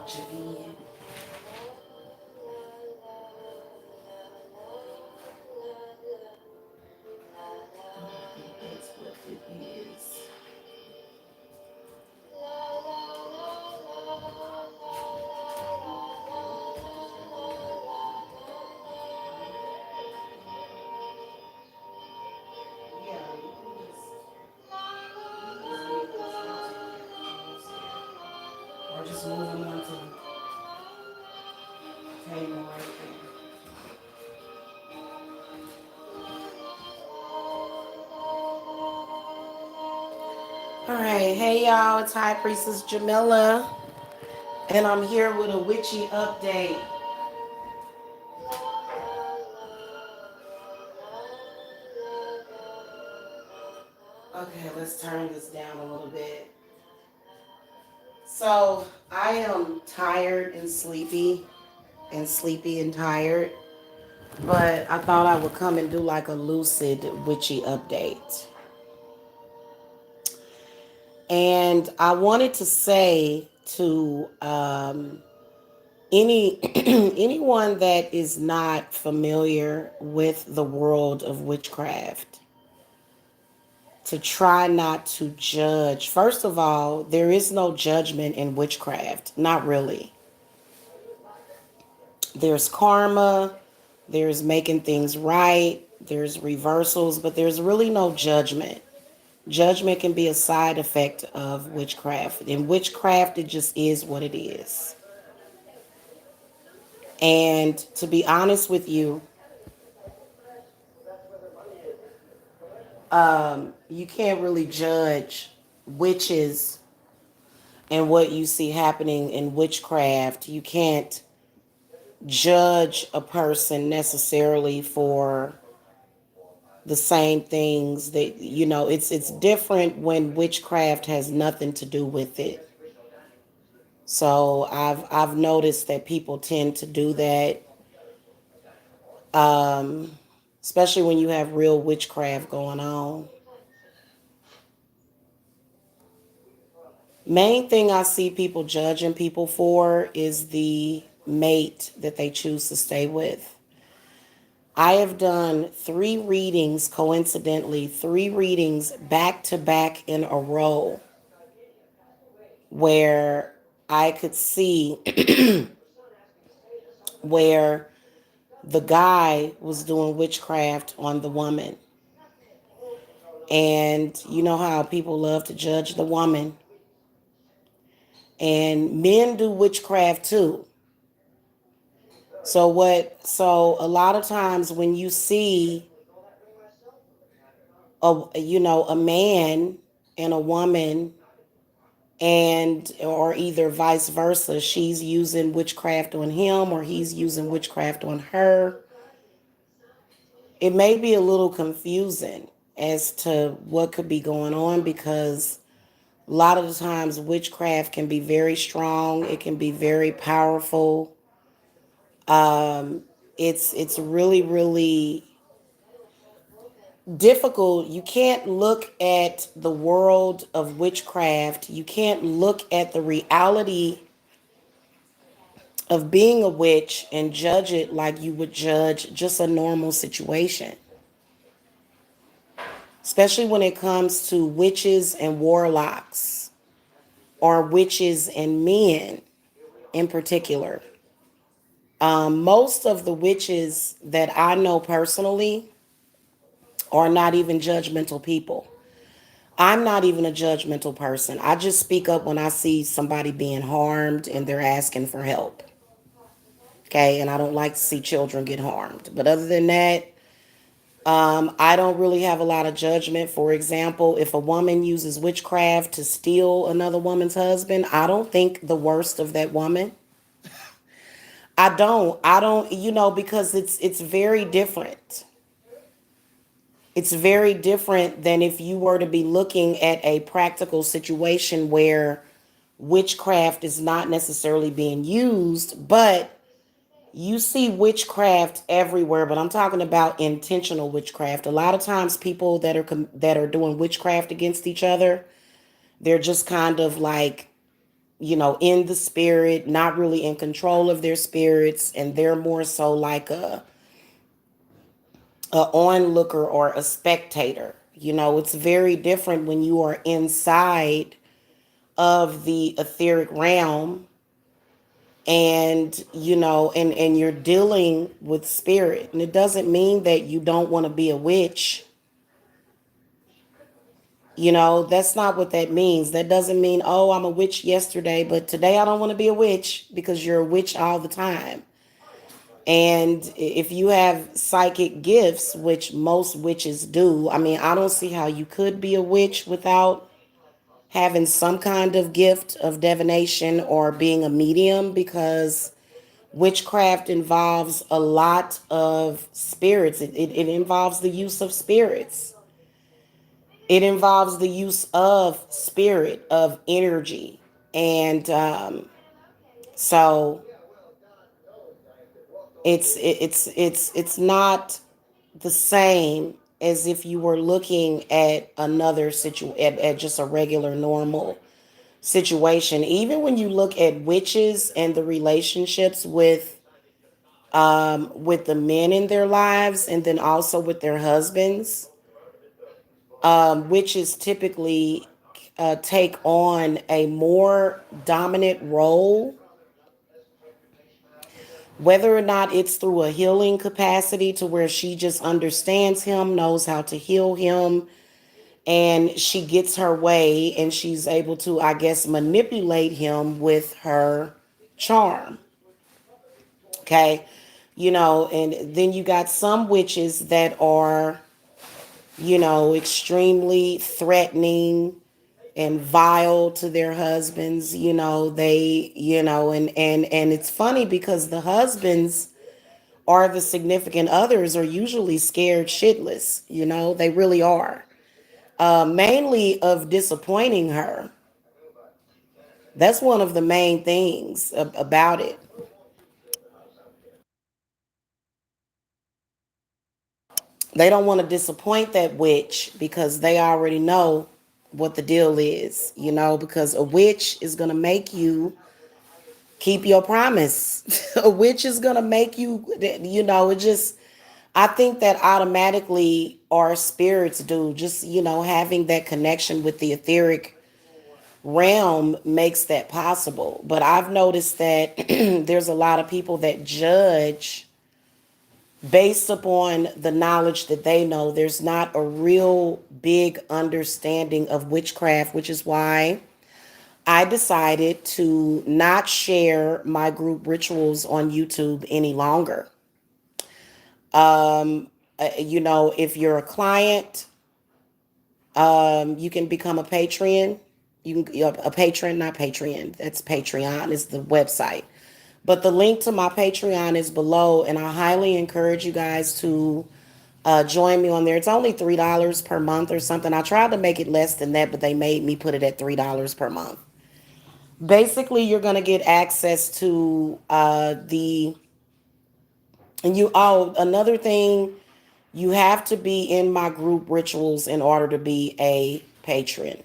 Japan. That's what it is. Yeah, you can just leave this or just move them onto the table right there. All right, hey y'all, it's High Priestess Jamila, and I'm here with a witchy update. Okay, let's turn this down a little bit. So, I am tired and sleepy and tired, but I thought I would come and do like a lucid witchy update. And I wanted to say to any anyone that is not familiar with the world of witchcraft to try not to judge. First of all, there is no judgment in witchcraft, not really. There's karma, there's making things right, there's reversals, but there's really no judgment. Judgment can be a side effect of witchcraft. In witchcraft, it just is what it is. And to be honest with you, you can't really judge witches and what you see happening in witchcraft. You can't judge a person necessarily for the same things that it's different when witchcraft has nothing to do with it. So I've noticed that people tend to do that, um, especially when you have real witchcraft going on. Main thing I see people judging people for is the mate that they choose to stay with. I have done 3 readings, coincidentally, 3 readings back to back in a row where I could see where the guy was doing witchcraft on the woman. And you know how people love to judge the woman. And men do witchcraft too. So a lot of times when you see a man and a woman, and or either vice versa, she's using witchcraft on him or he's using witchcraft on her, it may be a little confusing as to what could be going on, because a lot of the times witchcraft can be very strong, it can be very powerful. It's really, really difficult. You can't look at the world of witchcraft, you can't look at the reality of being a witch and judge it like you would judge just a normal situation, especially when it comes to witches and warlocks, or witches and men in particular. Most of the witches that I know personally are not even judgmental people. I'm not even a judgmental person. I just speak up when I see somebody being harmed and they're asking for help. Okay, and I don't like to see children get harmed. But other than that, I don't really have a lot of judgment. For example, if a woman uses witchcraft to steal another woman's husband, I don't think the worst of that woman. I don't, because it's very different. It's very different than if you were to be looking at a practical situation where witchcraft is not necessarily being used, but you see witchcraft everywhere. But I'm talking about intentional witchcraft. A lot of times people that are doing witchcraft against each other, they're just kind of like in the spirit, not really in control of their spirits, and they're more so like a onlooker or a spectator. It's very different when you are inside of the etheric realm, and and you're dealing with spirit. And it doesn't mean that you don't want to be a witch. That's not what that means. That doesn't mean, oh, I'm a witch yesterday, but today I don't want to be a witch, because you're a witch all the time. And if you have psychic gifts, which most witches do, I mean, I don't see how you could be a witch without having some kind of gift of divination or being a medium, because witchcraft involves a lot of spirits. It involves the use of spirits. It involves the use of spirit, of energy. And so it's not the same as if you were looking at another at just a regular normal situation. Even when you look at witches and the relationships with the men in their lives, and then also with their husbands, witches typically take on a more dominant role, whether or not it's through a healing capacity to where she just understands him, knows how to heal him, and she gets her way, and she's able to, I guess, manipulate him with her charm. Okay. And then you got some witches that are, extremely threatening and vile to their husbands. They, and it's funny because the husbands are the significant others are usually scared shitless. They really are. Mainly of disappointing her. That's one of the main things about it. They don't want to disappoint that witch because they already know what the deal is, because a witch is going to make you keep your promise. A witch is going to make you, it just, I think that automatically our spirits do. Just, having that connection with the etheric realm makes that possible. But I've noticed that there's a lot of people that judge based upon the knowledge that they know. There's not a real big understanding of witchcraft, which is why I decided to not share my group rituals on YouTube any longer. If you're a client, you can become a patron. You can a patron, not Patreon. That's Patreon is the website. But the link to my Patreon is below, and I highly encourage you guys to join me on there. It's only $3 per month or something. I tried to make it less than that, but they made me put it at $3 per month. Basically, you're going to get access to another thing, you have to be in my group rituals in order to be a patron.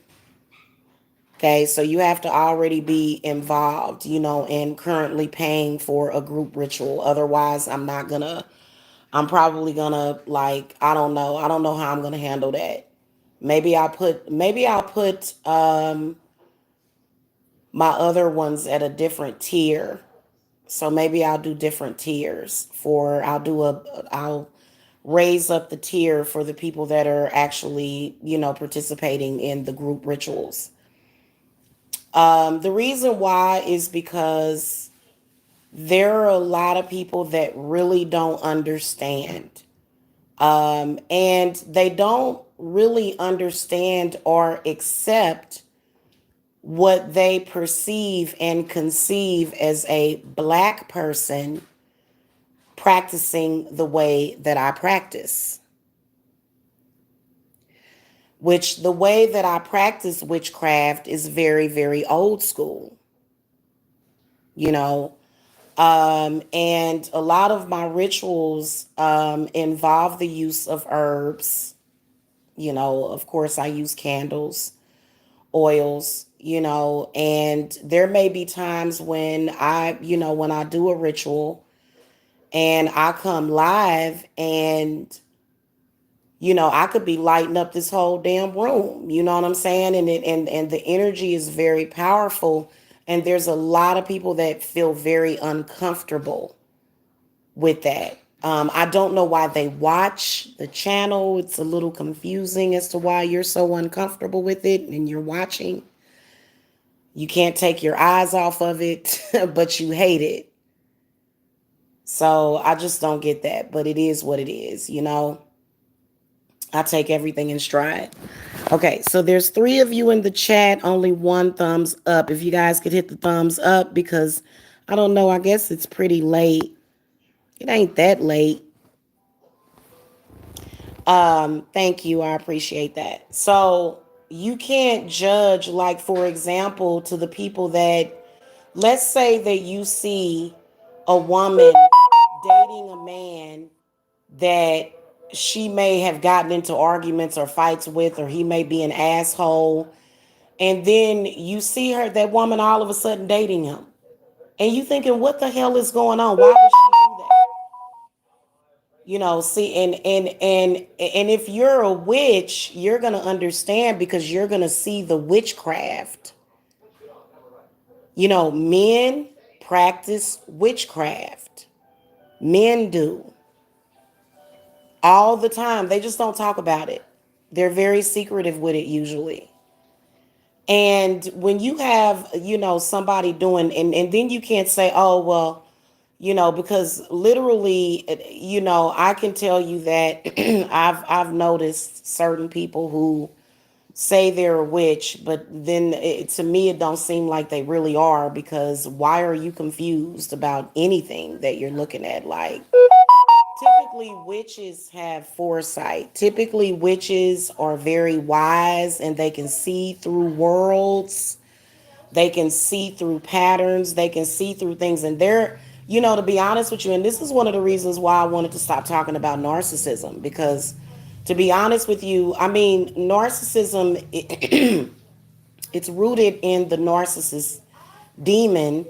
Okay, so you have to already be involved, and currently paying for a group ritual. Otherwise, I'm probably gonna, like, I don't know. I don't know how I'm gonna handle that. Maybe I'll put my other ones at a different tier. So maybe I'll do different tiers I'll raise up the tier for the people that are actually, participating in the group rituals. The reason why is because there are a lot of people that really don't understand. And they don't really understand or accept what they perceive and conceive as a black person practicing the way that I practice. Which the way that I practice witchcraft is very, very old school, you know. And a lot of my rituals involve the use of herbs. Of course, I use candles oils, and there may be times when when I do a ritual and I come live and I could be lighting up this whole damn room. You know what I'm saying? And the energy is very powerful. And there's a lot of people that feel very uncomfortable with that. I don't know why they watch the channel. It's a little confusing as to why you're so uncomfortable with it and you're watching. You can't take your eyes off of it, but you hate it. So I just don't get that. But it is what it is. I take everything in stride. Okay, so there's 3 of you in the chat, only 1 thumbs up. If you guys could hit the thumbs up, because I don't know, I guess it's pretty late. It ain't that late. Thank you. I appreciate that. So you can't judge, like, for example, to the people that, let's say that you see a woman dating a man that she may have gotten into arguments or fights with, or he may be an asshole. And then you see that woman all of a sudden dating him. And you thinking, what the hell is going on? Why would she do that? See, and if you're a witch, you're gonna understand, because you're gonna see the witchcraft. Men practice witchcraft. Men do all the time. They just don't talk about it. They're very secretive with it usually. And when you have, somebody doing, and then you can't say, oh, well, because literally, I can tell you that I've noticed certain people who say they're a witch, but then to me, it don't seem like they really are, because why are you confused about anything that you're looking at? Like, typically witches have foresight. Typically witches are very wise and they can see through worlds. They can see through patterns. They can see through things. And they're, to be honest with you, and this is one of the reasons why I wanted to stop talking about narcissism, because to be honest with you, I mean, narcissism, it's rooted in the narcissist demon.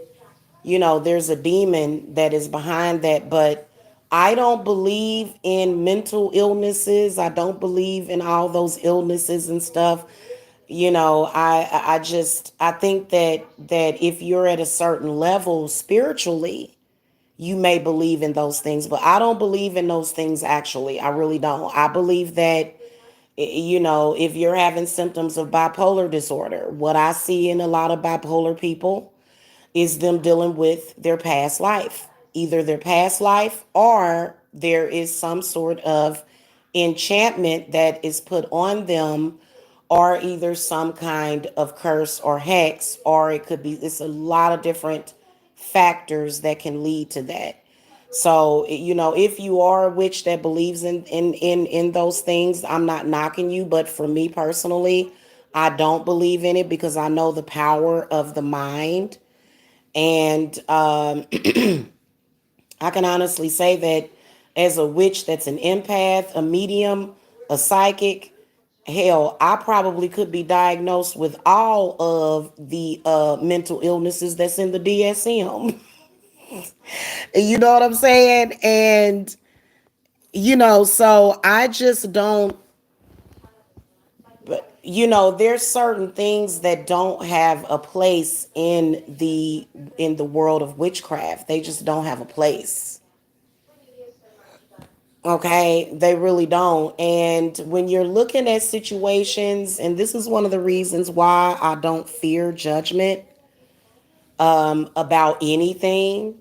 There's a demon that is behind that, but I don't believe in mental illnesses. I don't believe in all those illnesses and stuff. I think that if you're at a certain level spiritually, you may believe in those things, but I don't believe in those things actually. I really don't. I believe that if you're having symptoms of bipolar disorder, what I see in a lot of bipolar people is them dealing with their past life. Either their past life, or there is some sort of enchantment that is put on them, or either some kind of curse or hex, or it's a lot of different factors that can lead to that. So, if you are a witch that believes in those things, I'm not knocking you, but for me personally, I don't believe in it, because I know the power of the mind. And I can honestly say that as a witch that's an empath, a medium, a psychic, hell, I probably could be diagnosed with all of the mental illnesses that's in the DSM. You know what I'm saying? And, so I just don't, but there's certain things that don't have a place in the world of witchcraft. They just don't have a place. Okay, they really don't. And when you're looking at situations, and this is one of the reasons why I don't fear judgment about anything.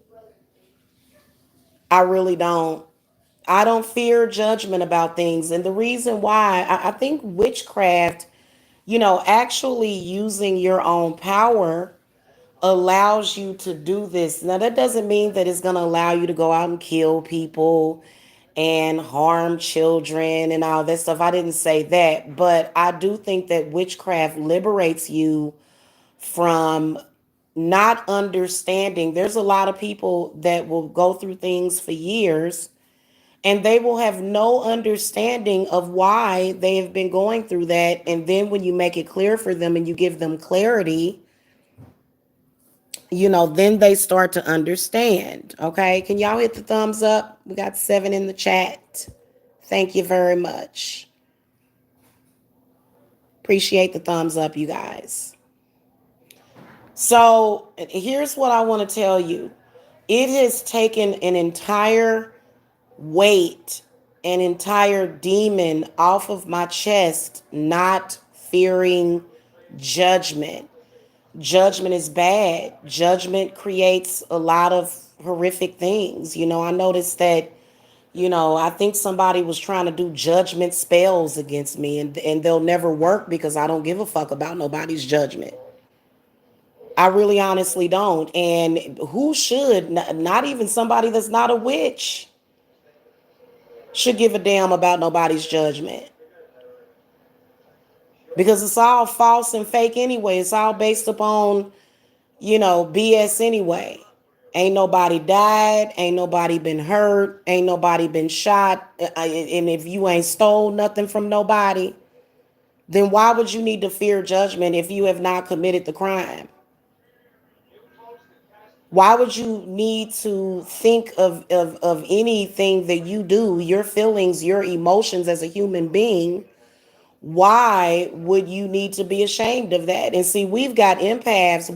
I really don't. I don't fear judgment about things. And the reason why, I think witchcraft, actually using your own power allows you to do this. Now, that doesn't mean that it's going to allow you to go out and kill people and harm children and all that stuff. I didn't say that, but I do think that witchcraft liberates you from not understanding. There's a lot of people that will go through things for years And they will have no understanding of why they have been going through that. And then when you make it clear for them and you give them clarity, then they start to understand. Okay. Can y'all hit the thumbs up? We got 7 in the chat. Thank you very much. Appreciate the thumbs up, you guys. So here's what I want to tell you. It has taken an entire weight, an entire demon off of my chest, not fearing judgment. Judgment is bad. Judgment creates a lot of horrific things. I noticed that, I think somebody was trying to do judgment spells against me, and they'll never work because I don't give a fuck about nobody's judgment. I really honestly don't. And who should? Not even somebody that's not a witch should give a damn about nobody's judgment. Because it's all false and fake anyway. It's all based upon, BS anyway. Ain't nobody died. Ain't nobody been hurt. Ain't nobody been shot. And if you ain't stole nothing from nobody, then why would you need to fear judgment if you have not committed the crime? Why would you need to think of anything that you do, your feelings, your emotions as a human being? Why would you need to be ashamed of that? And see, we've got empaths.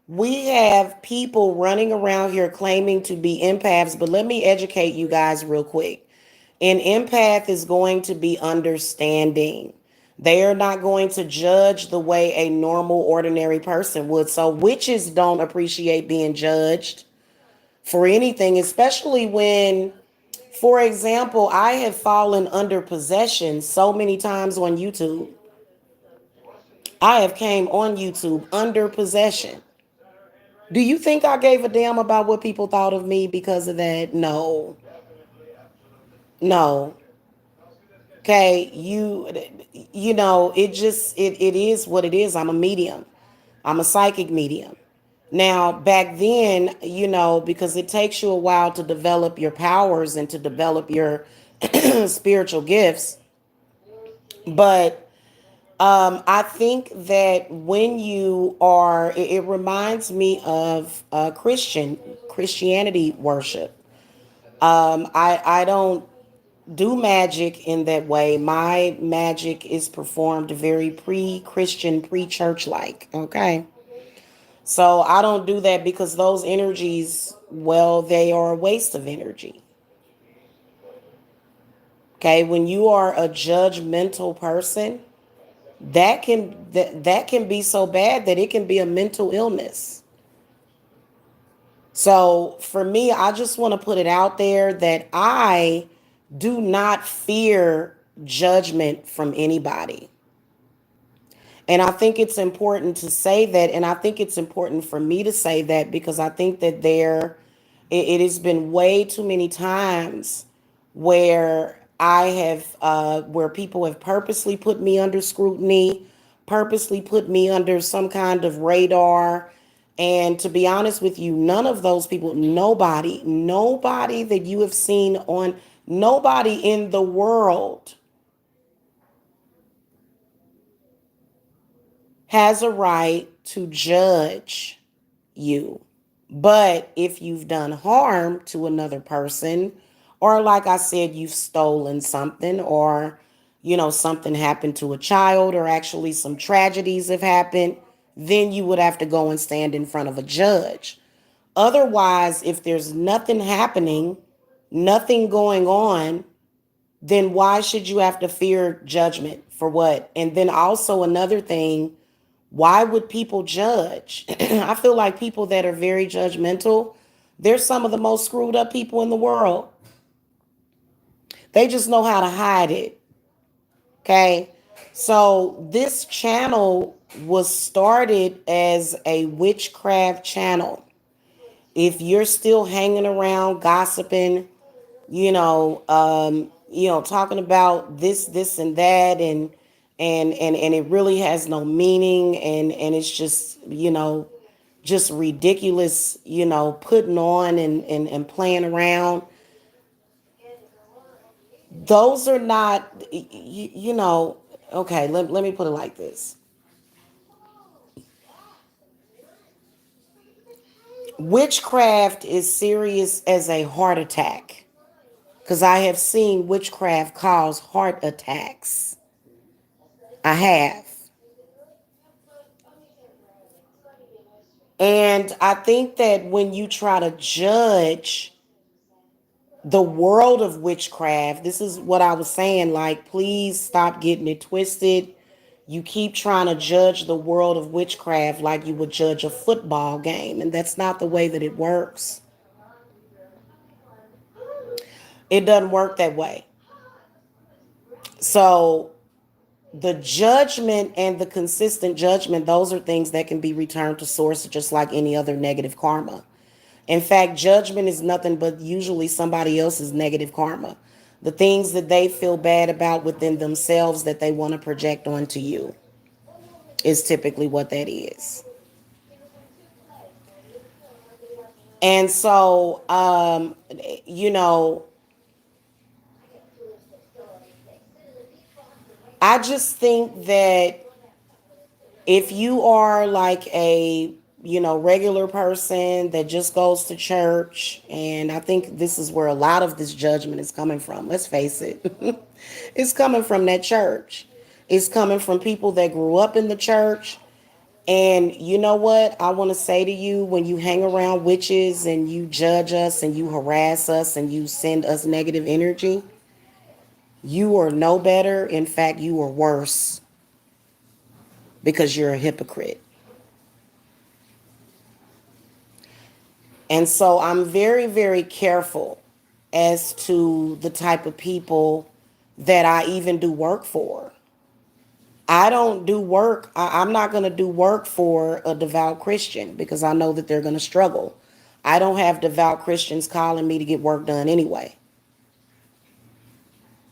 We have people running around here claiming to be empaths, but let me educate you guys real quick. An empath is going to be understanding. They are not going to judge the way a normal, ordinary person would. So witches don't appreciate being judged for anything, especially when, for example, I have fallen under possession so many times on YouTube. I have came on YouTube under possession. Do you think I gave a damn about what people thought of me because of that? No. No. Okay, it is what it is. I'm a medium. I'm a psychic medium. Now, back then, because it takes you a while to develop your powers and to develop your spiritual gifts, but I think that when you are, it reminds me of Christianity worship. I don't do magic in that way. My magic is performed very pre-Christian, pre-church like. Okay. So I don't do that because those energies, well, they are a waste of energy. Okay. When you are a judgmental person, that can be so bad that it can be a mental illness. So for me, I just want to put it out there that I do not fear judgment from anybody. And I think it's important to say that. And I think it's important for me to say that because I think that it has been way too many times where where people have purposely put me under scrutiny, purposely put me under some kind of radar. And to be honest with you, none of those people, nobody that you have seen on, nobody in the world has a right to judge you. But if you've done harm to another person, or like I said, you've stolen something, or, something happened to a child, or actually some tragedies have happened, then you would have to go and stand in front of a judge. Otherwise, if there's nothing happening, nothing going on, then why should you have to fear judgment for what? And then also another thing, why would people judge? I feel like people that are very judgmental, they're some of the most screwed up people in the world. They just know how to hide it. Okay. So this channel was started as a witchcraft channel. If you're still hanging around gossiping, talking about this and that, and it really has no meaning, and it's just, just ridiculous, putting on and playing around. Those are not, you know, okay, let me put it like this. Witchcraft is serious as a heart attack because I have seen witchcraft cause heart attacks. I have. And I think that when you try to judge the world of witchcraft, this is what I was saying, like, please stop getting it twisted. You keep trying to judge the world of witchcraft like you would judge a football game, and that's not the way that it works. It doesn't work that way. So, the judgment and the consistent judgment, those are things that can be returned to source just like any other negative karma. In fact, judgment is nothing but usually somebody else's negative karma. The things that they feel bad about within themselves that they want to project onto you is typically what that is. And so, you know, I just think that if you are like a, you know, regular person that just goes to church, and I think this is where a lot of this judgment is coming from, let's face it. It's coming from that church. It's coming from people that grew up in the church. And you know what I want to say to you, when you hang around witches and you judge us and you harass us and you send us negative energy, you are no better. In fact, you are worse because you're a hypocrite. And so I'm very, very careful as to the type of people that I even do work for. I don't do work. I'm not going to do work for a devout Christian because I know that they're going to struggle. I don't have devout Christians calling me to get work done anyway.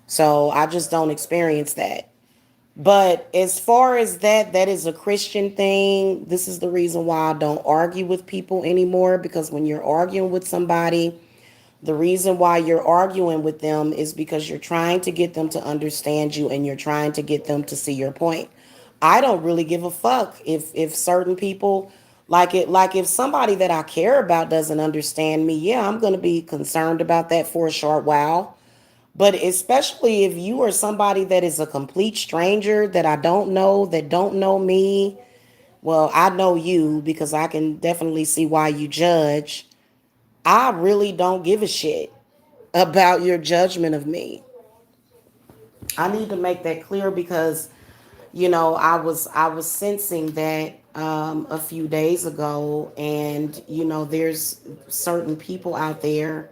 So I just don't experience that. But as far as that, that is a Christian thing. This is the reason why I don't argue with people anymore, because when you're arguing with somebody, the reason why you're arguing with them is because you're trying to get them to understand you and you're trying to get them to see your point. I don't really give a fuck if certain people like if somebody that I care about doesn't understand me, yeah, I'm going to be concerned about that for a short while. But especially if you are somebody that is a complete stranger that I don't know, that don't know me, well, I know you because I can definitely see why you judge. I really don't give a shit about your judgment of me. I need to make that clear because you know I was sensing that a few days ago, and you know there's certain people out there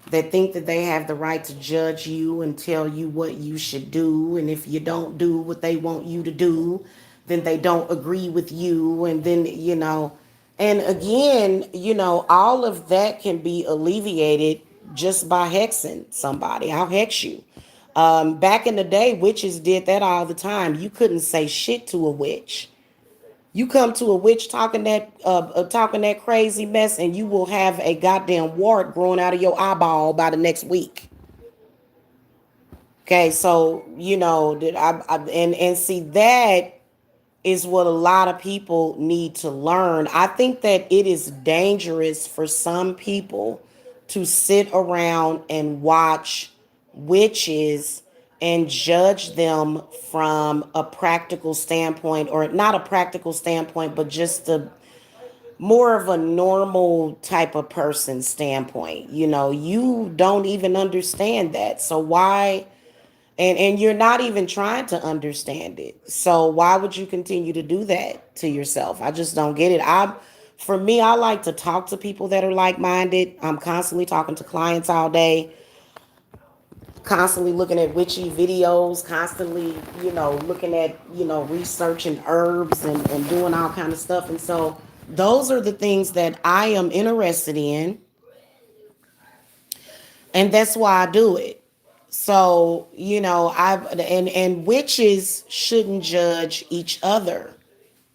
that think that they have the right to judge you and tell you what you should do, and if you don't do what they want you to do, then they don't agree with you, and then you know, and again, you know, all of that can be alleviated just by hexing somebody. I'll hex you. Back in the day, witches did that all the time. You couldn't say shit to a witch. You come to a witch talking that crazy mess, and you will have a goddamn wart growing out of your eyeball by the next week. Okay, so you know that and see that is what a lot of people need to learn. I think that it is dangerous for some people to sit around and watch witches and judge them from a practical standpoint, or not a practical standpoint, but just a more of a normal type of person standpoint. You know, you don't even understand that. So why and you're not even trying to understand it. So why would you continue to do that to yourself? I just don't get it. For me, I like to talk to people that are like-minded. I'm constantly talking to clients all day, constantly looking at witchy videos, constantly, you know, looking at, you know, researching herbs and doing all kind of stuff. And so those are the things that I am interested in. And that's why I do it. So, you know, and witches shouldn't judge each other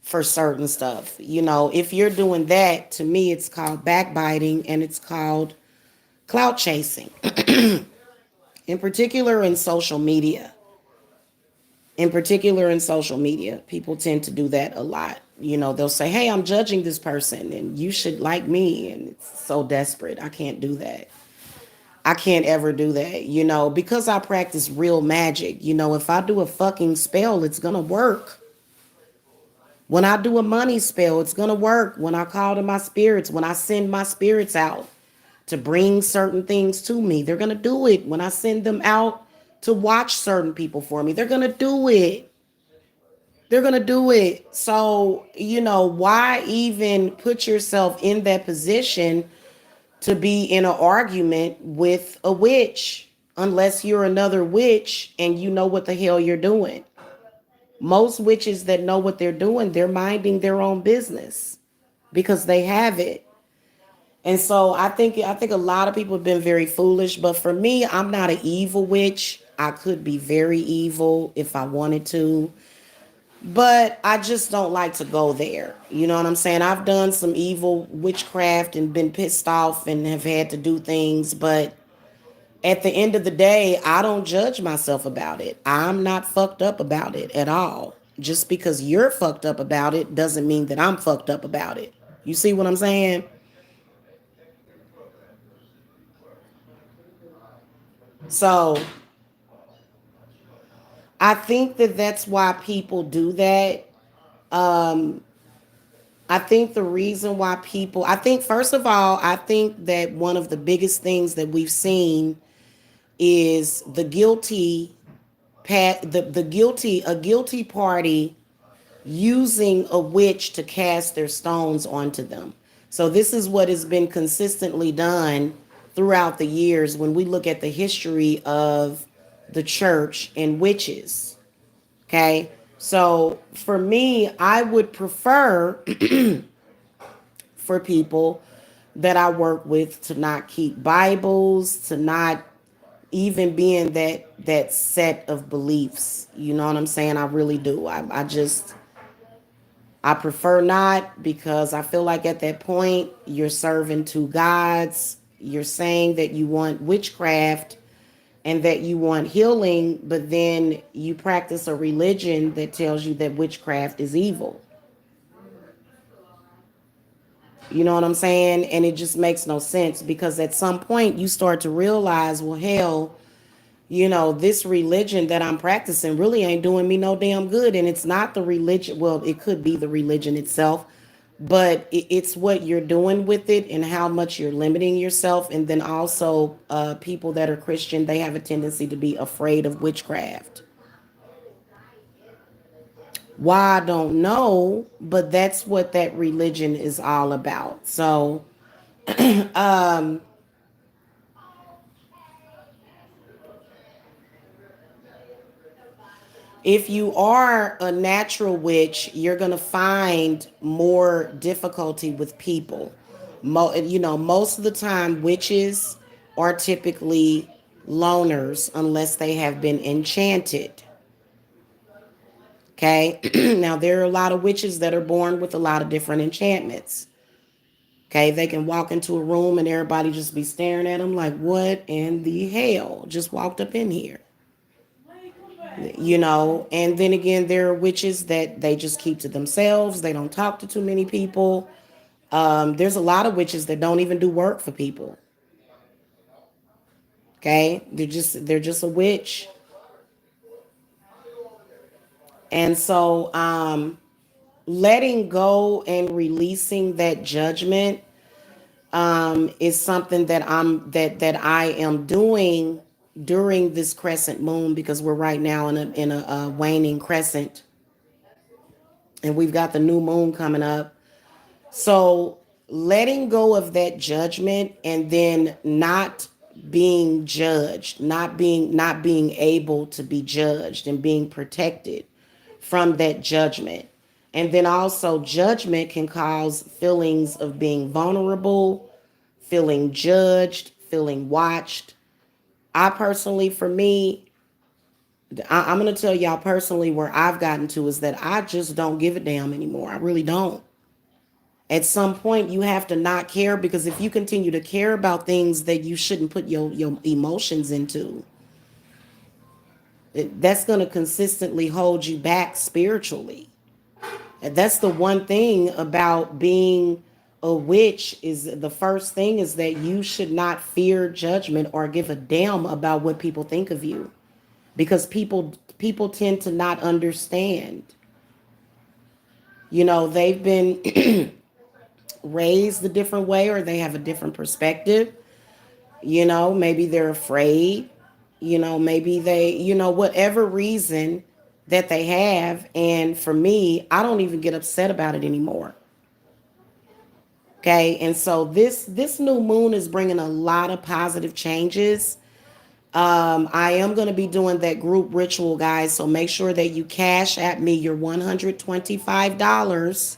for certain stuff. You know, if you're doing that, to me, it's called backbiting and it's called clout chasing. in particular in social media. In particular in social media, people tend to do that a lot. They'll say, hey, I'm judging this person and you should like me. And it's so desperate. I can't do that. I can't ever do that, because I practice real magic. If I do a fucking spell, it's going to work. When I do a money spell, it's going to work. When I call to my spirits, when I send my spirits out to bring certain things to me, they're going to do it. When I send them out to watch certain people for me, they're going to do it. They're going to do it. So, why even put yourself in that position to be in an argument with a witch unless you're another witch and you know what the hell you're doing? Most witches that know what they're doing, they're minding their own business because they have it. And so I think a lot of people have been very foolish, but for me, I'm not an evil witch. I could be very evil if I wanted to, but I just don't like to go there. You know what I'm saying? I've done some evil witchcraft and been pissed off and have had to do things, but at the end of the day, I don't judge myself about it. I'm not fucked up about it at all. Just because you're fucked up about it doesn't mean that I'm fucked up about it. You see what I'm saying? So I think that that's why people do that. Um, I think the reason why people, I think, first of all, I think that one of the biggest things that we've seen is a guilty party using a witch to cast their stones onto them. So this is what has been consistently done throughout the years when we look at the history of the church and witches. Okay? So for me, I would prefer for people that I work with to not keep Bibles, to not even be in that set of beliefs. You know what I'm saying? I really do. I prefer not, because I feel like at that point you're serving two gods. You're saying that you want witchcraft and that you want healing, but then you practice a religion that tells you that witchcraft is evil. You know what I'm saying? And it just makes no sense, because at some point you start to realize, well, hell, this religion that I'm practicing really ain't doing me no damn good. And it's not the religion. Well, it could be the religion itself, but it's what you're doing with it and how much you're limiting yourself. And then also, people that are Christian, they have a tendency to be afraid of witchcraft. Why, I don't know, but that's what that religion is all about. So, if you are a natural witch, you're going to find more difficulty with people. Most of the time, witches are typically loners unless they have been enchanted. Okay. Now, there are a lot of witches that are born with a lot of different enchantments. Okay. They can walk into a room and everybody just be staring at them like, what in the hell just walked up in here? And then again, there are witches that they just keep to themselves. They don't talk to too many people. There's a lot of witches that don't even do work for people. Okay, they're just a witch. And so letting go and releasing that judgment is something that I am doing during this crescent moon, because we're right now in a waning crescent, and we've got the new moon coming up. So letting go of that judgment, and then not being judged, not being able to be judged, and being protected from that judgment. And then also, judgment can cause feelings of being vulnerable, feeling judged, feeling watched. I personally, for me, I'm going to tell y'all personally where I've gotten to is that I just don't give a damn anymore. I really don't. At some point, you have to not care, because if you continue to care about things that you shouldn't put your emotions into, That's going to consistently hold you back spiritually. And that's the one thing about being a witch, is the first thing is that you should not fear judgment or give a damn about what people think of you, because people tend to not understand. They've been raised a different way, or they have a different perspective. Maybe they're afraid. Maybe they, whatever reason that they have. And for me, I don't even get upset about it anymore. Okay. And so this new moon is bringing a lot of positive changes. I am going to be doing that group ritual, guys. So make sure that you cash at me your $125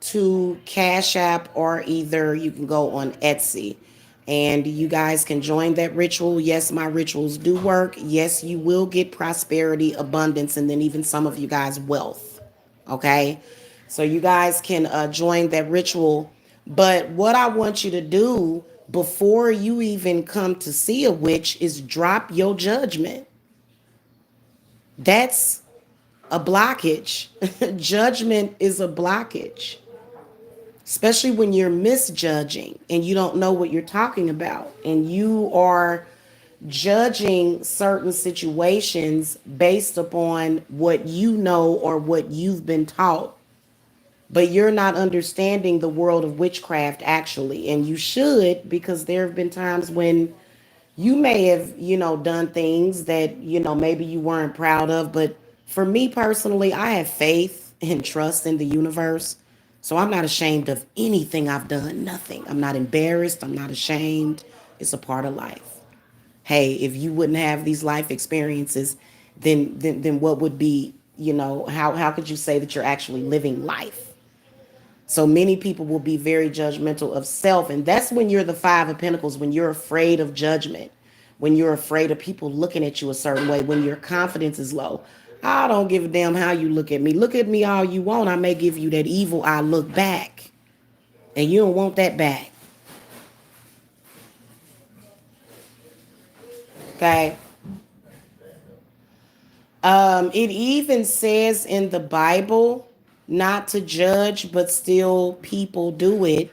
to Cash App, or either you can go on Etsy and you guys can join that ritual. Yes, my rituals do work. Yes, you will get prosperity, abundance, and then even some of you guys wealth. Okay. So you guys can join that ritual. But what I want you to do before you even come to see a witch is drop your judgment. That's a blockage. Judgment is a blockage, especially when you're misjudging and you don't know what you're talking about, and you are judging certain situations based upon what you know or what you've been taught, but you're not understanding the world of witchcraft actually. And you should, because there have been times when you may have, done things that, maybe you weren't proud of. But for me personally, I have faith and trust in the universe. So I'm not ashamed of anything I've done. Nothing. I'm not embarrassed. I'm not ashamed. It's a part of life. Hey, if you wouldn't have these life experiences, then what would be, how could you say that you're actually living life? So many people will be very judgmental of self. And that's when you're the Five of Pentacles, when you're afraid of judgment, when you're afraid of people looking at you a certain way, when your confidence is low. I don't give a damn how you look at me. Look at me all you want. I may give you that evil eye look back. And you don't want that back. Okay. It even says in the Bible not to judge, but still people do it.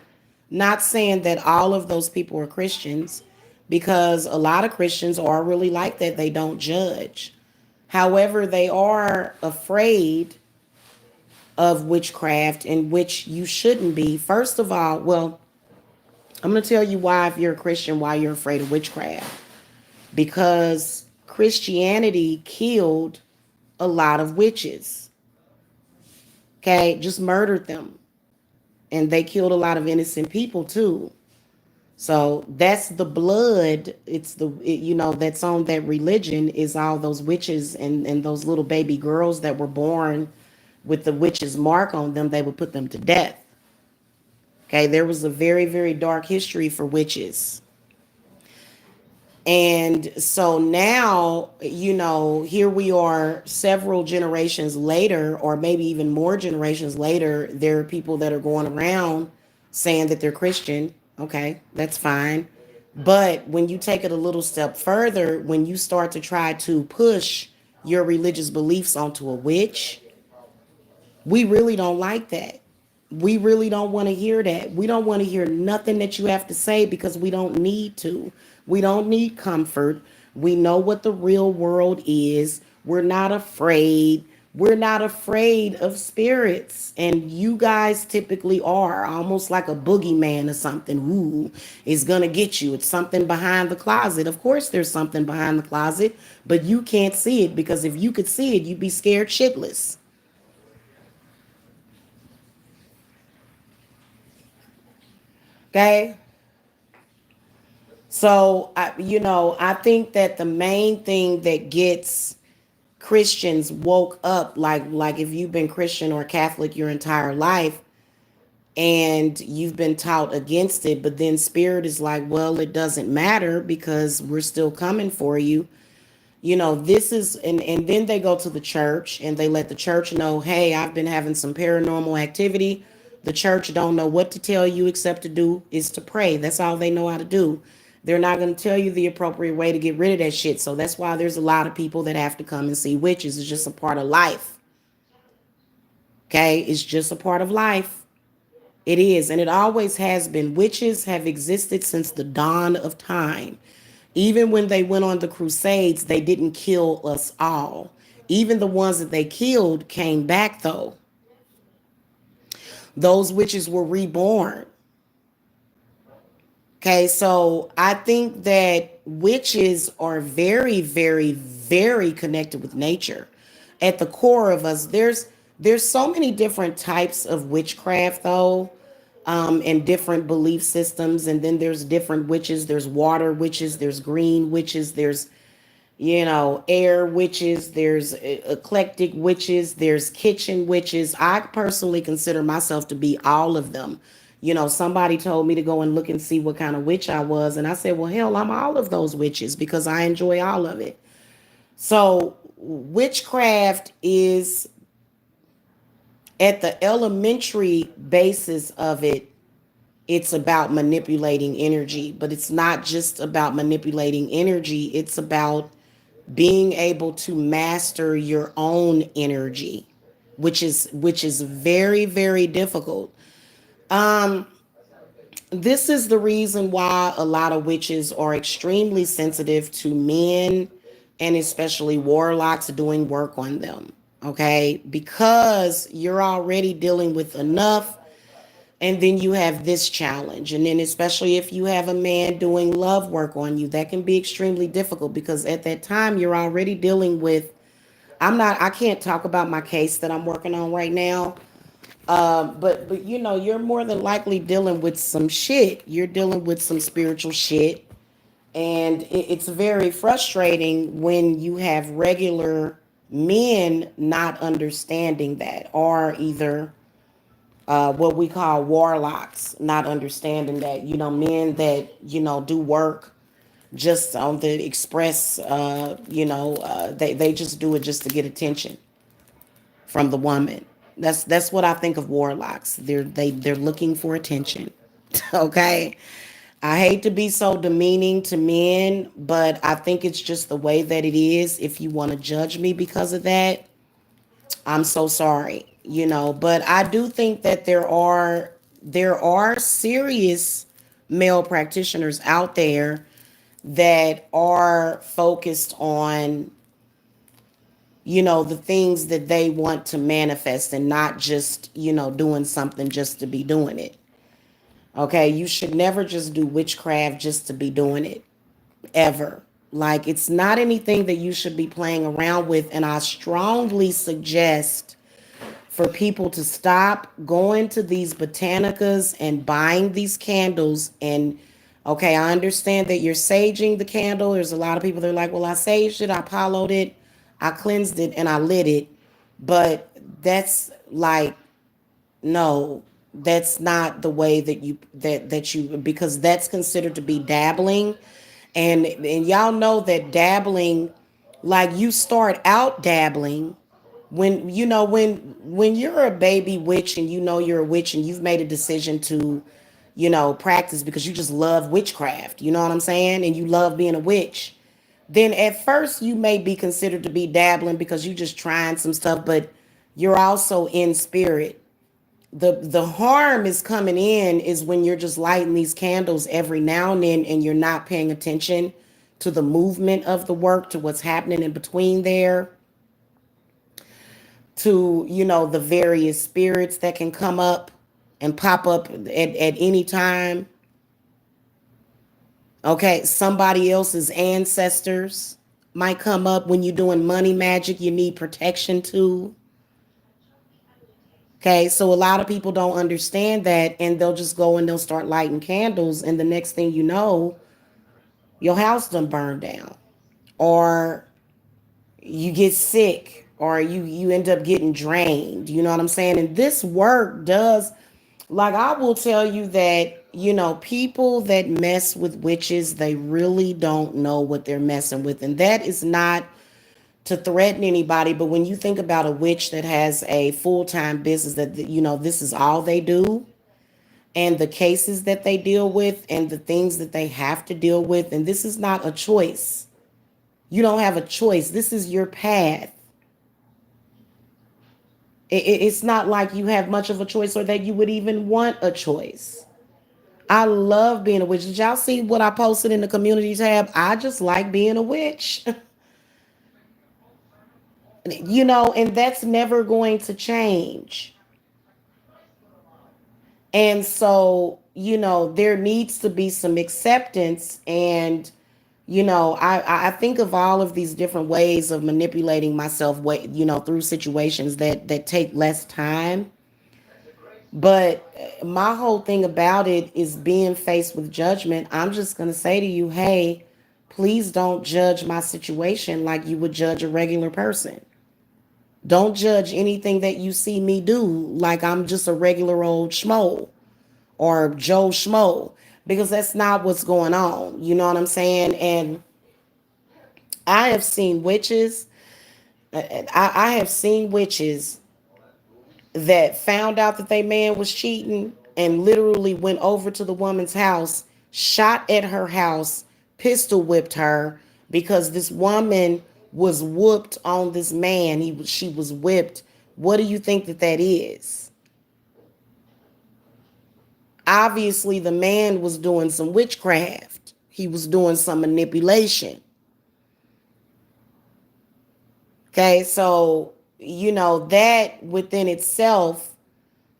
Not saying that all of those people are Christians, because a lot of Christians are really like that. They don't judge. However, they are afraid of witchcraft, in which you shouldn't be. First of all, well, I'm going to tell you why, if you're a Christian, why you're afraid of witchcraft. Because Christianity killed a lot of witches. Okay, just murdered them. And they killed a lot of innocent people too. So that's the blood. It's that's on that religion, is all those witches and those little baby girls that were born with the witch's mark on them. They would put them to death. Okay, there was a very, very dark history for witches. And so now, here we are several generations later, or maybe even more generations later. There are people that are going around saying that they're Christian. Okay, that's fine. But when you take it a little step further, when you start to try to push your religious beliefs onto a witch, we really don't like that. We really don't want to hear that. We don't want to hear nothing that you have to say, because we don't need to. We don't need comfort. We know what the real world is. We're not afraid. We're not afraid of spirits. And you guys typically are, almost like a boogeyman or something. Ooh, is going to get you. It's something behind the closet. Of course, there's something behind the closet, but you can't see it, because if you could see it, you'd be scared shitless. Okay. So, I think that the main thing that gets Christians woke up, like if you've been Christian or Catholic your entire life and you've been taught against it, but then spirit is like, well, it doesn't matter because we're still coming for you. This is, and then they go to the church and they let the church know, hey, I've been having some paranormal activity. The church don't know what to tell you except to do is to pray. That's all they know how to do. They're not going to tell you the appropriate way to get rid of that shit. So that's why there's a lot of people that have to come and see witches. It's just a part of life. Okay? It's just a part of life. It is, and it always has been. Witches have existed since the dawn of time. Even when they went on the Crusades, they didn't kill us all. Even the ones that they killed came back, though. Those witches were reborn. Okay, so I think that witches are very, very, very connected with nature. At the core of us, there's so many different types of witchcraft, though, and different belief systems. And then there's different witches. There's water witches. There's green witches. There's air witches. There's eclectic witches. There's kitchen witches. I personally consider myself to be all of them. Somebody told me to go and look and see what kind of witch I was. And I said, well, hell, I'm all of those witches because I enjoy all of it. So witchcraft is at the elementary basis of it. It's about manipulating energy, but it's not just about manipulating energy. It's about being able to master your own energy, which is very, very difficult. This is the reason why a lot of witches are extremely sensitive to men and especially warlocks doing work on them. Okay, because you're already dealing with enough, and then you have this challenge, and then especially if you have a man doing love work on you, that can be extremely difficult because at that time you're already dealing with. I can't talk about my case that I'm working on right now. But you're more than likely dealing with some shit. You're dealing with some spiritual shit, and it's very frustrating when you have regular men not understanding that, or either what we call warlocks not understanding that. Men that do work just on the express. They just do it just to get attention from the woman. That's what I think of warlocks. They're looking for attention. Okay. I hate to be so demeaning to men, but I think it's just the way that it is. If you want to judge me because of that, I'm so sorry. But I do think that there are serious male practitioners out there that are focused on the things that they want to manifest and not just, doing something just to be doing it. Okay, you should never just do witchcraft just to be doing it, ever. Like, it's not anything that you should be playing around with. And I strongly suggest for people to stop going to these botanicas and buying these candles. And okay, I understand that you're saging the candle. There's a lot of people that are like, well, I saged it, I hollowed it, I cleansed it, and I lit it. But that's like, no, that's not the way that you because that's considered to be dabbling. And y'all know that dabbling, like, you start out dabbling when you're a baby witch and you're a witch and you've made a decision to practice because you just love witchcraft, you know what I'm saying, and you love being a witch. Then at first you may be considered to be dabbling because you just trying some stuff, but you're also in spirit. The harm is coming in is when you're just lighting these candles every now and then and you're not paying attention to the movement of the work, to what's happening in between there, to the various spirits that can come up and pop up at any time. Okay, somebody else's ancestors might come up when you're doing money magic you need protection to. Okay, so a lot of people don't understand that, and they'll just go and they'll start lighting candles, and the next thing you know, your house done burned down, or you get sick, or you end up getting drained. You know what I'm saying? And this work does, like, I will tell you that people that mess with witches, they really don't know what they're messing with, and that is not to threaten anybody. But when you think about a witch that has a full-time business, that this is all they do, and the cases that they deal with and the things that they have to deal with. And this is not a choice. You don't have a choice. This is your path. It's not like you have much of a choice or that you would even want a choice. I love being a witch. Did y'all see what I posted in the community tab? I just like being a witch. And that's never going to change. And so, there needs to be some acceptance. And, I think of all of these different ways of manipulating myself, through situations that take less time. But my whole thing about it is being faced with judgment. I'm just going to say to you, hey, please don't judge my situation like you would judge a regular person. Don't judge anything that you see me do like I'm just a regular old schmo or Joe Schmo, because that's not what's going on. You know what I'm saying? And I have seen witches. I have seen witches that found out that their man was cheating and literally went over to the woman's house, shot at her house, pistol whipped her because this woman was whooped on this man. She was whipped. What do you think that is? Obviously, the man was doing some witchcraft. He was doing some manipulation. Okay, so that within itself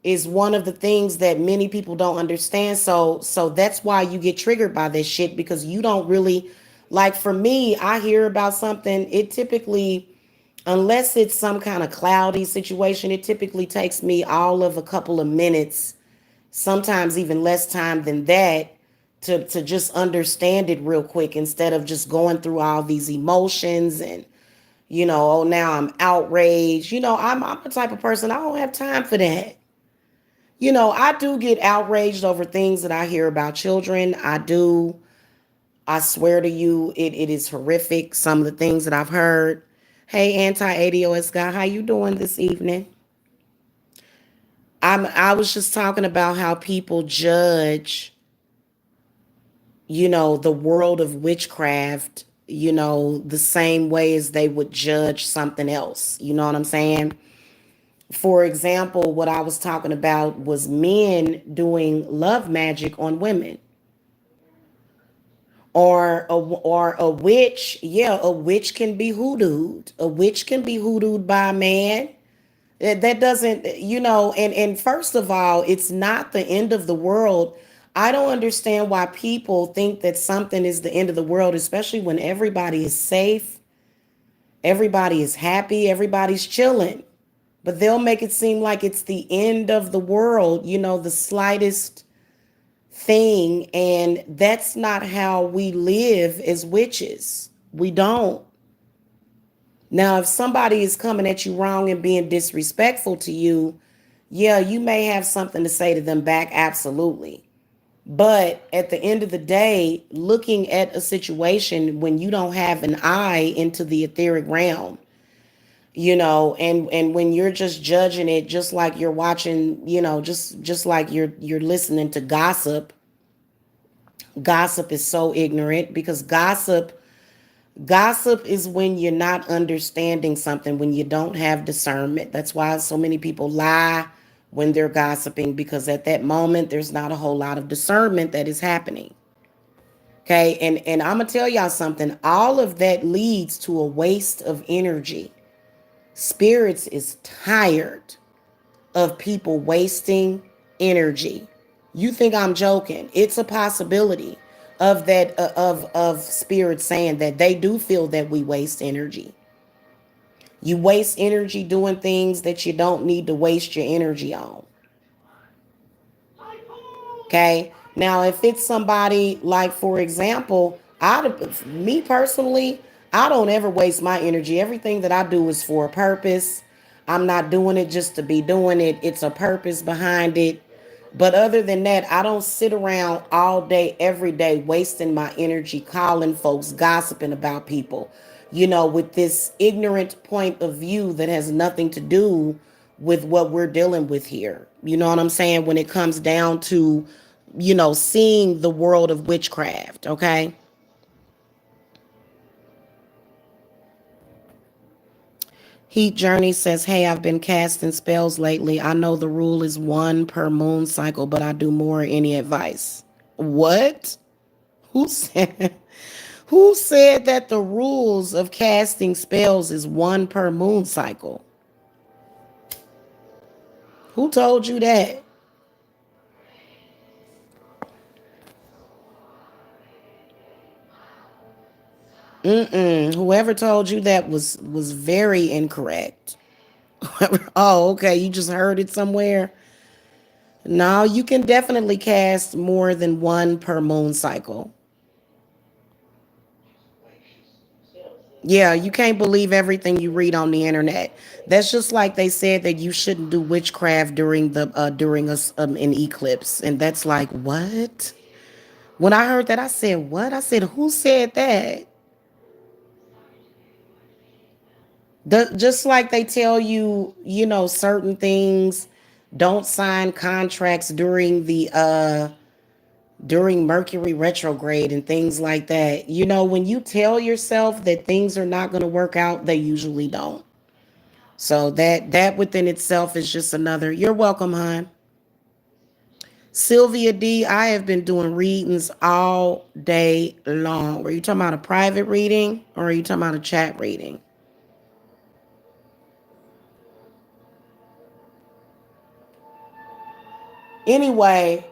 is one of the things that many people don't understand. So that's why you get triggered by this shit, because you don't really, like, for me, I hear about something, it typically, unless it's some kind of cloudy situation, it typically takes me all of a couple of minutes, sometimes even less time than that, to just understand it real quick, instead of just going through all these emotions and oh, now I'm outraged. I'm the type of person, I don't have time for that. I do get outraged over things that I hear about children. I do. I swear to you, it is horrific, some of the things that I've heard. Hey, anti-ADOS guy, how you doing this evening? I was just talking about how people judge, the world of witchcraft, the same way as they would judge something else. You know what I'm saying? For example, what I was talking about was men doing love magic on women. Or a witch. Yeah, a witch can be hoodooed. A witch can be hoodooed by a man. That doesn't, and first of all, it's not the end of the world. I don't understand why people think that something is the end of the world, especially when everybody is safe, everybody is happy, everybody's chilling. But they'll make it seem like it's the end of the world, the slightest thing. And that's not how we live as witches. We don't. Now, if somebody is coming at you wrong and being disrespectful to you, yeah, you may have something to say to them back, absolutely. But at the end of the day, looking at a situation when you don't have an eye into the etheric realm, and when you're just judging it, just like you're watching, just like you're listening to gossip. Gossip is so ignorant, because gossip is when you're not understanding something, when you don't have discernment. That's why so many people lie when they're gossiping, because at that moment there's not a whole lot of discernment that is happening. Okay, and I'm gonna tell y'all something. All of that leads to a waste of energy. Spirits is tired of people wasting energy. You think I'm joking? It's a possibility of that, of spirit saying that they do feel that we waste energy. You waste energy doing things that you don't need to waste your energy on. Okay. Now, if it's somebody like, for example, me personally, I don't ever waste my energy. Everything that I do is for a purpose. I'm not doing it just to be doing it. It's a purpose behind it. But other than that, I don't sit around all day, every day, wasting my energy, calling folks, gossiping about people, with this ignorant point of view that has nothing to do with what we're dealing with here. You know what I'm saying? When it comes down to, seeing the world of witchcraft, okay? Heat Journey says, "Hey, I've been casting spells lately. I know the rule is one per moon cycle, but I do more. Any advice?" What? Who said who said that the rules of casting spells is one per moon cycle? Who told you that? Mm-mm. Whoever told you that was very incorrect. Oh, okay. You just heard it somewhere. No, you can definitely cast more than one per moon cycle. Yeah, you can't believe everything you read on the internet. That's just like they said that you shouldn't do witchcraft during the during an eclipse, and that's like what? When I heard that, I said what? I said who said that? Just like they tell you, certain things. Don't sign contracts during Mercury retrograde and things like that. When you tell yourself that things are not going to work out, they usually don't. So that within itself is just another. You're welcome, hon. Sylvia D, I have been doing readings all day long. Were you talking about a private reading or are you talking about a chat reading? Anyway,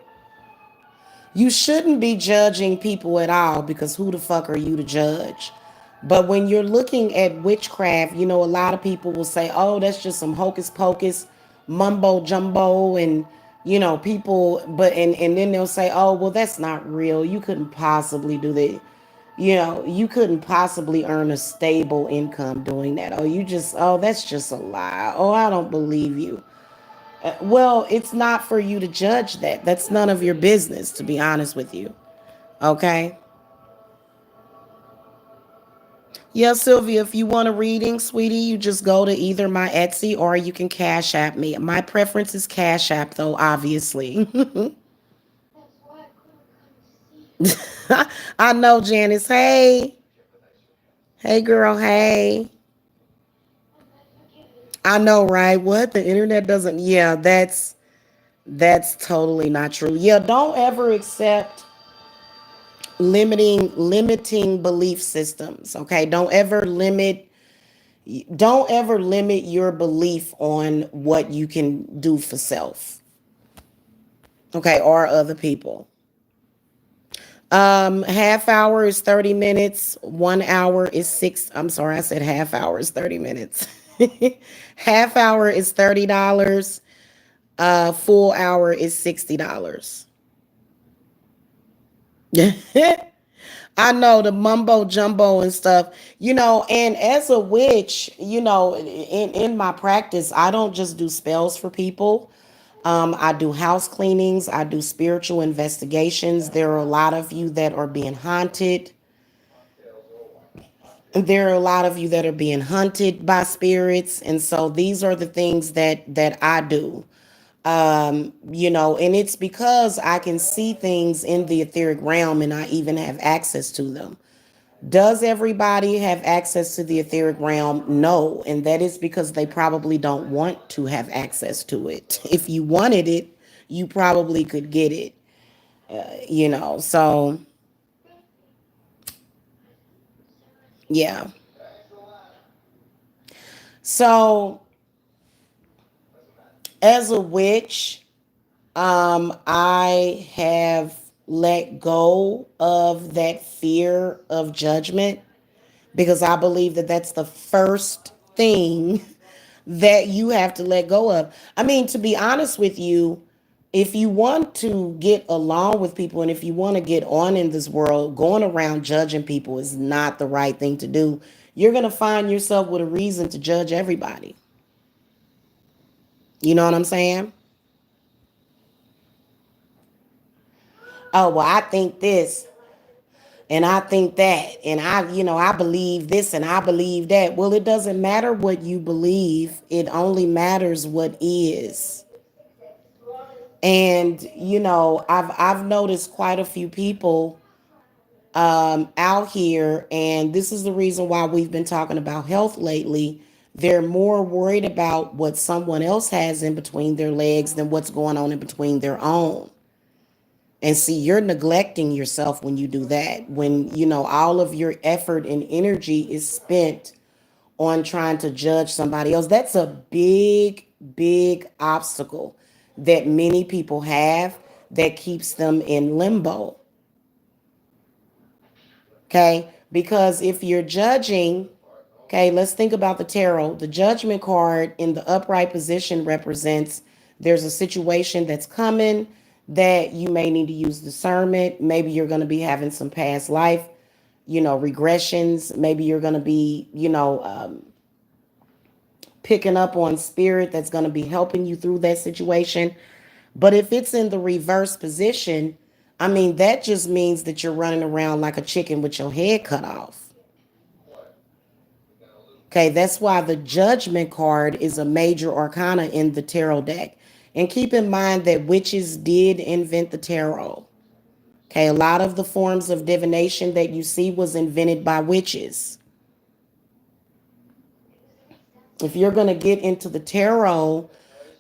you shouldn't be judging people at all because who the fuck are you to judge? But when you're looking at witchcraft, a lot of people will say, oh, that's just some hocus pocus, mumbo jumbo, and people, and then they'll say, oh, well, that's not real. You couldn't possibly do that. You couldn't possibly earn a stable income doing that. Oh, that's just a lie. Oh, I don't believe you. Well, it's not for you to judge that. That's none of your business, to be honest with you. Okay? Yeah, Sylvia, if you want a reading, sweetie, you just go to either my Etsy or you can Cash App me. My preference is Cash App, though, obviously. I know, Janice. Hey. Hey, girl. Hey. I know, right? What? The internet doesn't. Yeah, that's totally not true. Yeah, don't ever accept limiting belief systems, okay? Don't ever limit your belief on what you can do for self, okay, or other people. Half hour is 30 minutes, 1 hour is six. I'm sorry, I said half hour is 30 minutes. Half hour is $30. Full hour is $60. I know the mumbo jumbo and stuff, and as a witch, in my practice, I don't just do spells for people. I do house cleanings, I do spiritual investigations. There are a lot of you that are being haunted. There are a lot of you that are being hunted by spirits. And so these are the things that I do. And it's because I can see things in the etheric realm and I even have access to them. Does everybody have access to the etheric realm? No. And that is because they probably don't want to have access to it. If you wanted it, you probably could get it, So, yeah. So, as a witch, I have let go of that fear of judgment because I believe that that's the first thing that you have to let go of. I mean, to be honest with you, if you want to get along with people and if you want to get on in this world, going around judging people is not the right thing to do. You're going to find yourself with a reason to judge everybody. You know what I'm saying? Oh, well, I think this. And I think that, and I believe this and I believe that. Well, it doesn't matter what you believe. It only matters what is. And I've noticed quite a few people out here, and this is the reason why we've been talking about health lately. They're more worried about what someone else has in between their legs than what's going on in between their own. And see, you're neglecting yourself when you do that. When, all of your effort and energy is spent on trying to judge somebody else. That's a big, big obstacle that many people have that keeps them in limbo. Okay? Because if you're judging, okay, let's think about the tarot. The judgment card in the upright position represents there's a situation that's coming that you may need to use discernment. Maybe you're going to be having some past life, regressions. Maybe you're going to be, picking up on spirit that's going to be helping you through that situation. But if it's in the reverse position, I mean, that just means that you're running around like a chicken with your head cut off. Okay, that's why the judgment card is a major arcana in the tarot deck. And keep in mind that witches did invent the tarot. Okay, a lot of the forms of divination that you see was invented by witches. If you're going to get into the tarot,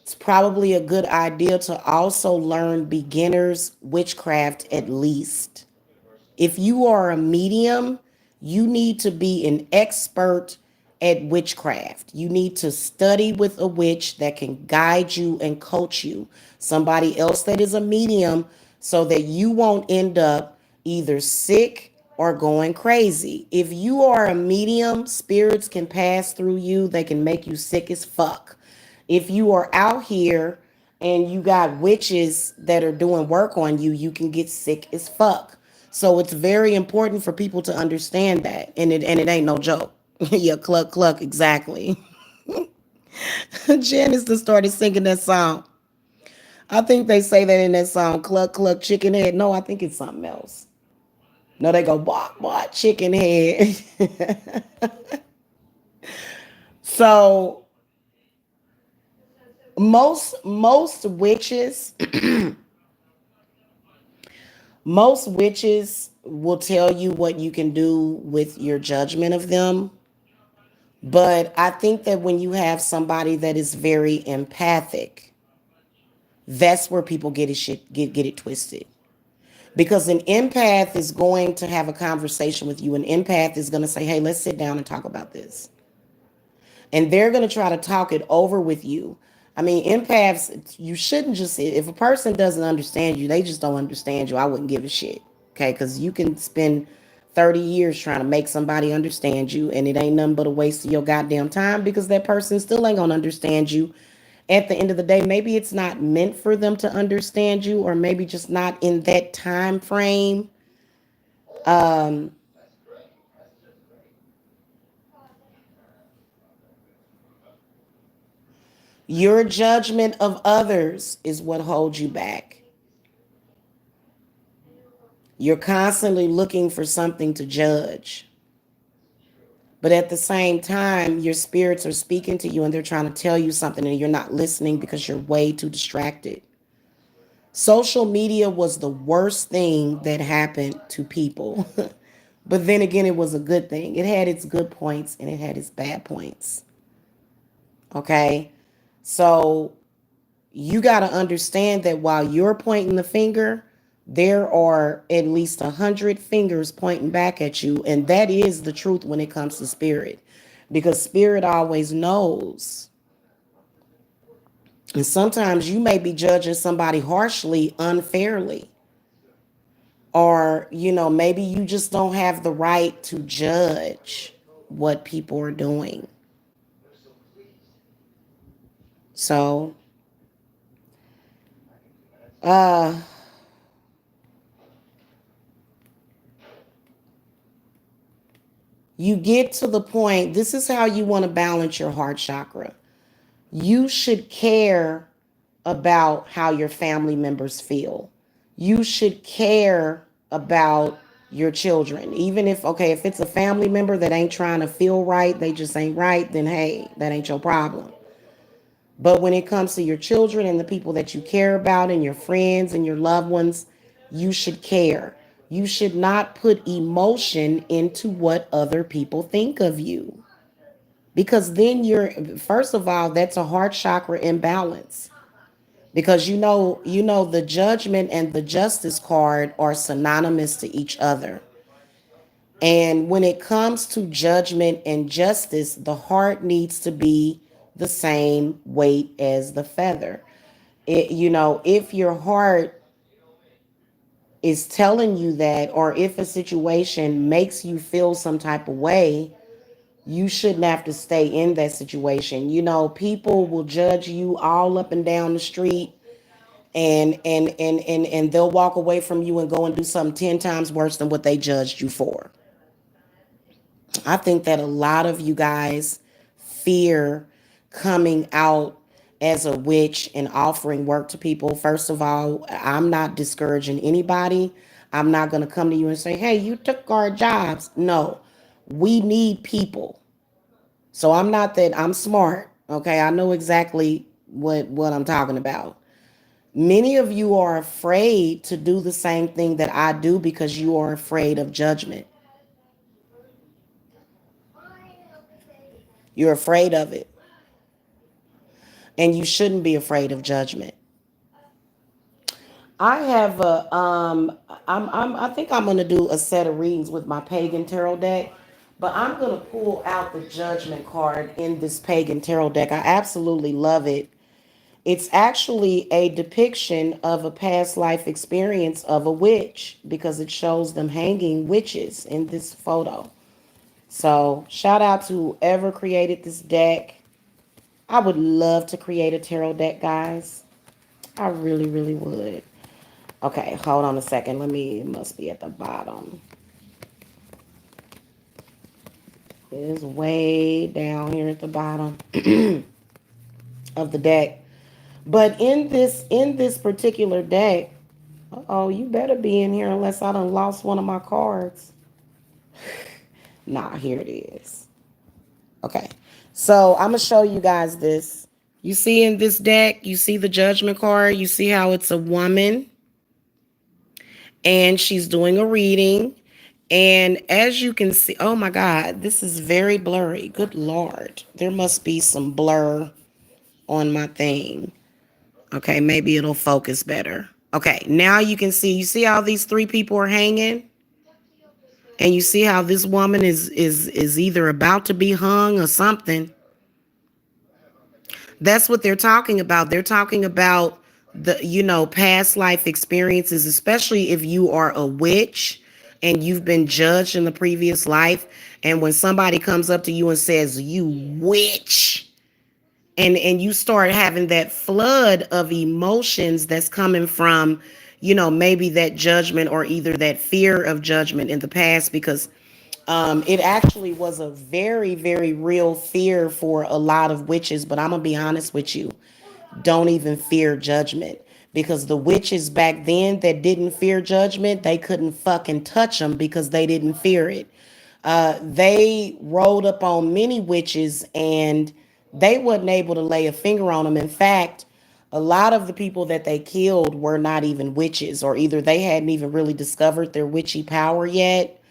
it's probably a good idea to also learn beginner's witchcraft at least. If you are a medium, you need to be an expert at witchcraft. You need to study with a witch that can guide you and coach you, somebody else that is a medium, so that you won't end up either sick or going crazy. If you are a medium, spirits can pass through you, they can make you sick as fuck. If you are out here and you got witches that are doing work on you, you can get sick as fuck. So it's very important for people to understand that. And it ain't no joke. Yeah, cluck cluck, exactly. Janice just started singing that song. I think they say that in that song, cluck cluck chicken head. No, I think it's something else. No, they go bot bot chicken head. So most witches most witches will tell you what you can do with your judgment of them. But I think that when you have somebody that is very empathic, that's where people get it twisted. Because an empath is going to have a conversation with you. An empath is going to say, hey, let's sit down and talk about this. And they're going to try to talk it over with you. I mean, empaths, you shouldn't just, if a person doesn't understand you, they just don't understand you. I wouldn't give a shit. Okay. Because you can spend 30 years trying to make somebody understand you, and it ain't nothing but a waste of your goddamn time, because that person still ain't going to understand you. At the end of the day, maybe it's not meant for them to understand you, or maybe just not in that time frame. Um, your judgment of others is what holds you back. You're constantly looking for something to judge. But at the same time, your spirits are speaking to you and they're trying to tell you something, and you're not listening because you're way too distracted. Social media was the worst thing that happened to people. But then again, it was a good thing. It had its good points and it had its bad points. Okay? So you got to understand that while you're pointing the finger, there are at least 100 fingers pointing back at you. And that is the truth when it comes to spirit, because spirit always knows. And sometimes you may be judging somebody harshly, unfairly, or, maybe you just don't have the right to judge what people are doing. So, uh, you get to the point, this is how you want to balance your heart chakra. You should care about how your family members feel. You should care about your children. Even if, okay, if it's a family member that ain't trying to feel right, they just ain't right, then hey, that ain't your problem. But when it comes to your children and the people that you care about and your friends and your loved ones, you should care. You should not put emotion into what other people think of you. Because then you're, first of all, that's a heart chakra imbalance. Because you know the judgment and the justice card are synonymous to each other. And when it comes to judgment and justice, the heart needs to be the same weight as the feather. If your heart is telling you that, or if a situation makes you feel some type of way, you shouldn't have to stay in that situation. People will judge you all up and down the street, and they'll walk away from you and go and do something 10 times worse than what they judged you for. I think that a lot of you guys fear coming out as a witch and offering work to people. First of all, I'm not discouraging anybody. I'm not going to come to you and say, hey, you took our jobs. No, we need people. So I'm not that I'm smart. Okay. I know exactly what I'm talking about. Many of you are afraid to do the same thing that I do because you are afraid of judgment. You're afraid of it. And you shouldn't be afraid of judgment. I have a I think I'm gonna do a set of readings with my pagan tarot deck, but I'm gonna pull out the judgment card in this pagan tarot deck. I absolutely love it. It's actually a depiction of a past life experience of a witch because it shows them hanging witches in this photo. So shout out to whoever created this deck. I would love to create a tarot deck, guys. I really, really would. Okay, hold on a second. It must be at the bottom. It's way down here at the bottom of the deck. But in this particular deck, oh, you better be in here unless I done lost one of my cards. Nah, here it is. Okay. So I'm gonna show you guys this. You see in this deck, you see the judgment card, you see how it's a woman and she's doing a reading. And as you can see, oh my God, this is very blurry. Good Lord. There must be some blur on my thing. Okay, maybe it'll focus better. Okay, now you see how these three people are hanging? And you see how this woman is either about to be hung or something. That's what they're talking about. They're talking about the past life experiences, especially if you are a witch and you've been judged in the previous life. And when somebody comes up to you and says, you witch, and you start having that flood of emotions that's coming from, maybe that judgment or either that fear of judgment in the past, because it actually was a very, very real fear for a lot of witches. But I'm going to be honest with you. Don't even fear judgment. Because the witches back then that didn't fear judgment, they couldn't fucking touch them because they didn't fear it. They rolled up on many witches and they wasn't able to lay a finger on them. In fact, a lot of the people that they killed were not even witches, or either they hadn't even really discovered their witchy power yet.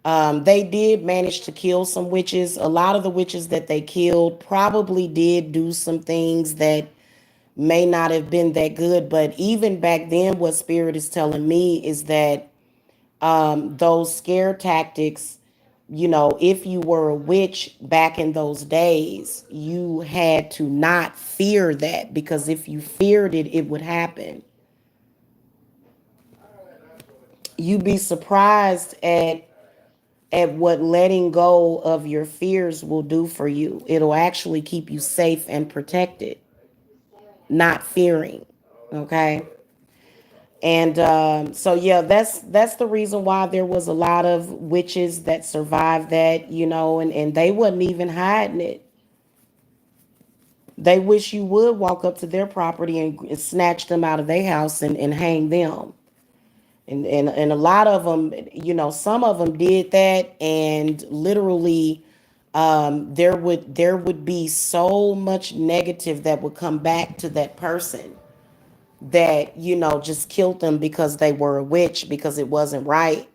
They did manage to kill some witches. A lot of the witches that they killed probably did do some things that may not have been that good. But even back then, what Spirit is telling me is that those scare tactics, if you were a witch back in those days, you had to not fear that, because if you feared it, it would happen. You'd be surprised at what letting go of your fears will do for you. It'll actually keep you safe and protected, not fearing. Okay. And so yeah, that's the reason why there was a lot of witches that survived that, and they wasn't even hiding it. They wish you would walk up to their property and snatch them out of their house and hang them. And a lot of them, some of them did that, and literally, there would be so much negative that would come back to that person that just killed them because they were a witch, because it wasn't right.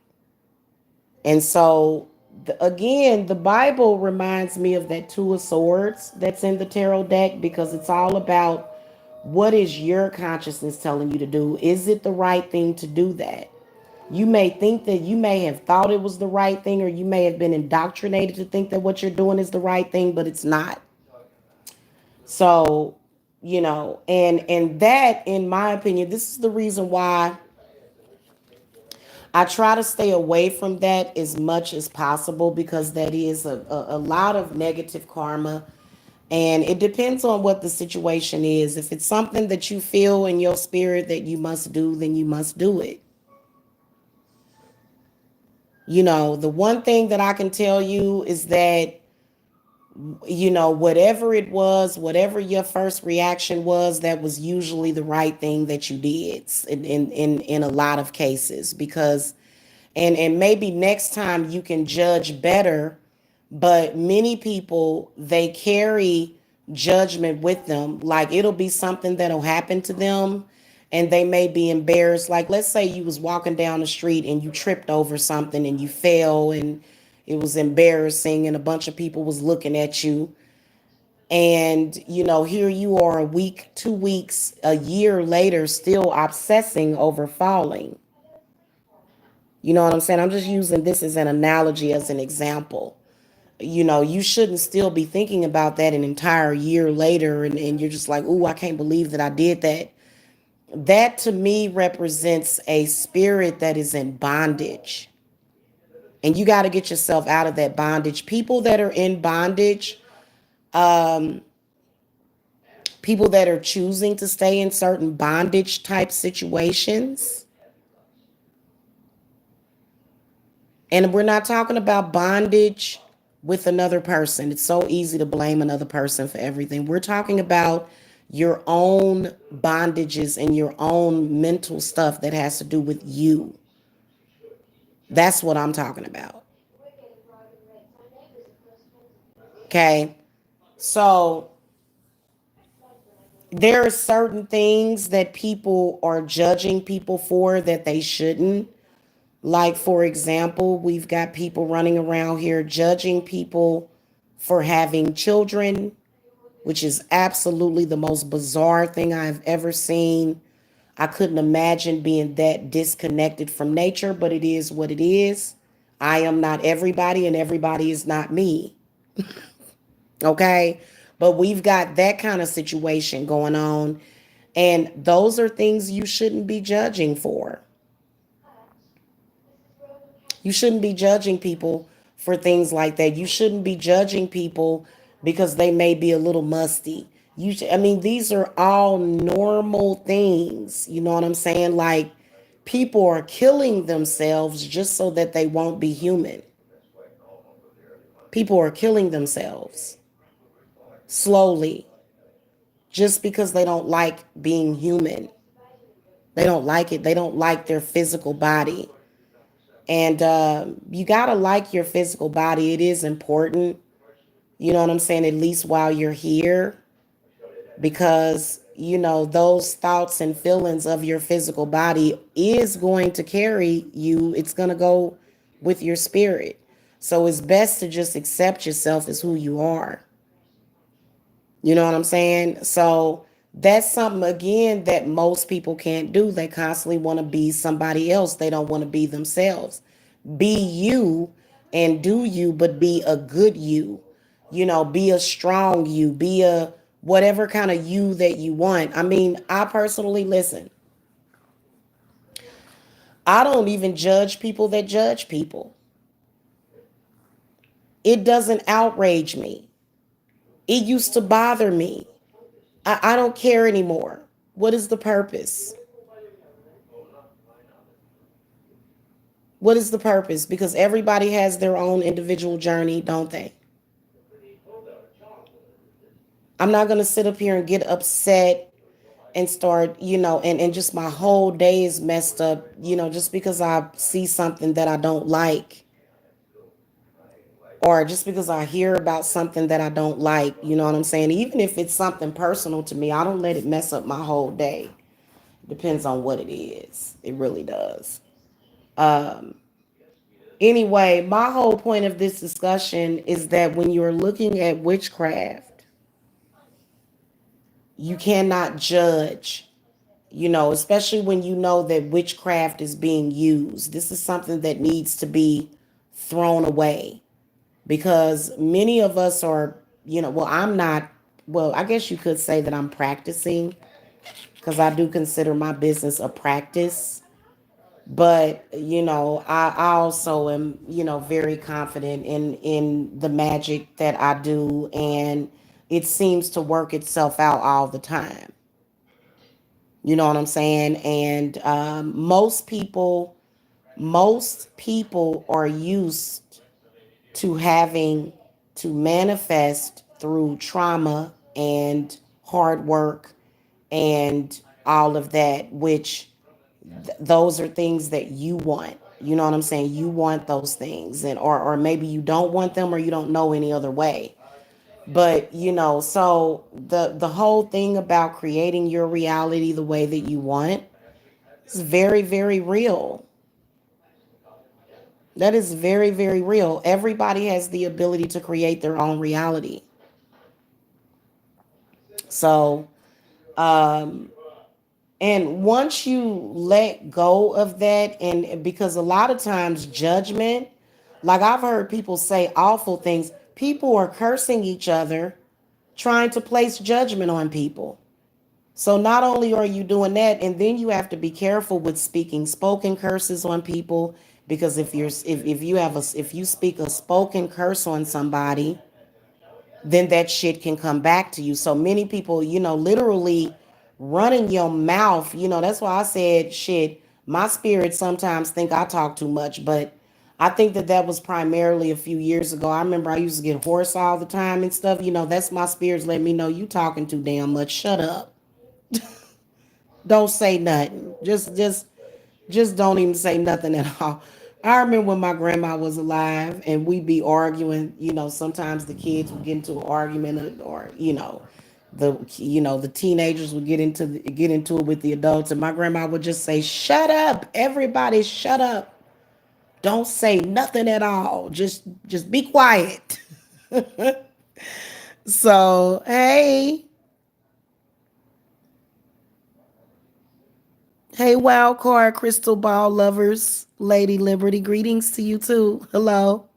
And so, again, the Bible reminds me of that Two of Swords that's in the tarot deck, because it's all about what is your consciousness telling you to do? Is it the right thing to do that? You may think that you may have thought it was the right thing, or you may have been indoctrinated to think that what you're doing is the right thing, but it's not. So, and that, in my opinion, this is the reason why I try to stay away from that as much as possible, because that is a lot of negative karma. And it depends on what the situation is. If it's something that you feel in your spirit that you must do, then you must do it. The one thing that I can tell you is that, whatever it was, whatever your first reaction was, that was usually the right thing that you did in a lot of cases. Because and maybe next time you can judge better, but many people, they carry judgment with them. Like, it'll be something that'll happen to them, and they may be embarrassed. Like, let's say you was walking down the street and you tripped over something and you fell, and it was embarrassing, and a bunch of people was looking at you. And here you are, a week, 2 weeks, a year later, still obsessing over falling. You know what I'm saying? I'm just using this as an analogy, as an example. You shouldn't still be thinking about that an entire year later, and you're just like, "Ooh, I can't believe that I did that." That, to me, represents a spirit that is in bondage. And you got to get yourself out of that bondage. People that are in bondage, um, people that are choosing to stay in certain bondage type situations, and we're not talking about bondage with another person. It's so easy to blame another person for everything. We're talking about your own bondages and your own mental stuff that has to do with you. That's what I'm talking about. Okay. So there are certain things that people are judging people for that they shouldn't. Like, for example, we've got people running around here judging people for having children, which is absolutely the most bizarre thing I've ever seen. I couldn't imagine being that disconnected from nature, but it is what it is. I am not everybody, and everybody is not me. Okay. But we've got that kind of situation going on. And those are things you shouldn't be judging for. You shouldn't be judging people for things like that. You shouldn't be judging people because they may be a little musty. I mean, these are all normal things. You know what I'm saying? Like, people are killing themselves just so that they won't be human. People are killing themselves slowly just because they don't like being human. They don't like it. They don't like their physical body. And you got to like your physical body. It is important. You know what I'm saying? At least while you're here, because, those thoughts and feelings of your physical body is going to carry you. It's going to go with your spirit. So it's best to just accept yourself as who you are. You know what I'm saying? So that's something, again, that most people can't do. They constantly want to be somebody else. They don't want to be themselves. Be you and do you, but be a good you. Be a strong you. Be a whatever kind of you that you want. I mean, I personally, listen, I don't even judge people that judge people. It doesn't outrage me. It used to bother me. I don't care anymore. What is the purpose? What is the purpose? Because everybody has their own individual journey, don't they? I'm not going to sit up here and get upset and start, and just my whole day is messed up, just because I see something that I don't like, or just because I hear about something that I don't like, you know what I'm saying? Even if it's something personal to me, I don't let it mess up my whole day. Depends on what it is. It really does. Um, anyway, my whole point of this discussion is that when you're looking at witchcraft, you cannot judge, especially when you know that witchcraft is being used. This is something that needs to be thrown away, because many of us are, well, I'm not, well, I guess you could say that I'm practicing, because I do consider my business a practice. But I also am, very confident in the magic that I do, and it seems to work itself out all the time. You know what I'm saying? And most people are used to having to manifest through trauma and hard work and all of that, which those are things that you want. You know what I'm saying? You want those things, and or maybe you don't want them, or you don't know any other way. But so the whole thing about creating your reality the way that you want is very, very real. That is very, very real. Everybody has the ability to create their own reality. So, and once you let go of that, and because a lot of times judgment, like I've heard people say awful things, people are cursing each other, trying to place judgment on people. So not only are you doing that, and then you have to be careful with speaking spoken curses on people, because if you speak a spoken curse on somebody, then that shit can come back to you. So many people, literally running your mouth, that's why I said shit. My spirit sometimes think I talk too much, but I think that was primarily a few years ago. I remember I used to get hoarse all the time and stuff. That's my spirits letting me know you talking too damn much. Shut up. Don't say nothing. Just don't even say nothing at all. I remember when my grandma was alive and we'd be arguing, sometimes the kids would get into an argument, or the teenagers would get into it with the adults, and my grandma would just say, "Shut up. Everybody shut up. Don't say nothing at all. Just be quiet." So, hey, hey, wild card crystal ball lovers, Lady Liberty, greetings to you too. Hello.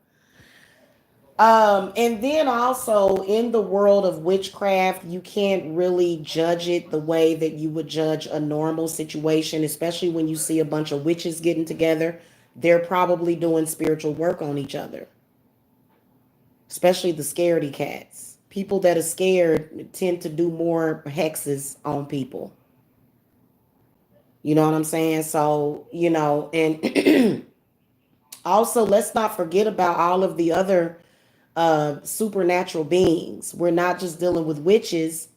And then also in the world of witchcraft, you can't really judge it the way that you would judge a normal situation, especially when you see a bunch of witches getting together. They're probably doing spiritual work on each other, especially the scaredy cats. People that are scared tend to do more hexes on people. You know what I'm saying? So, and also let's not forget about all of the other supernatural beings. We're not just dealing with witches,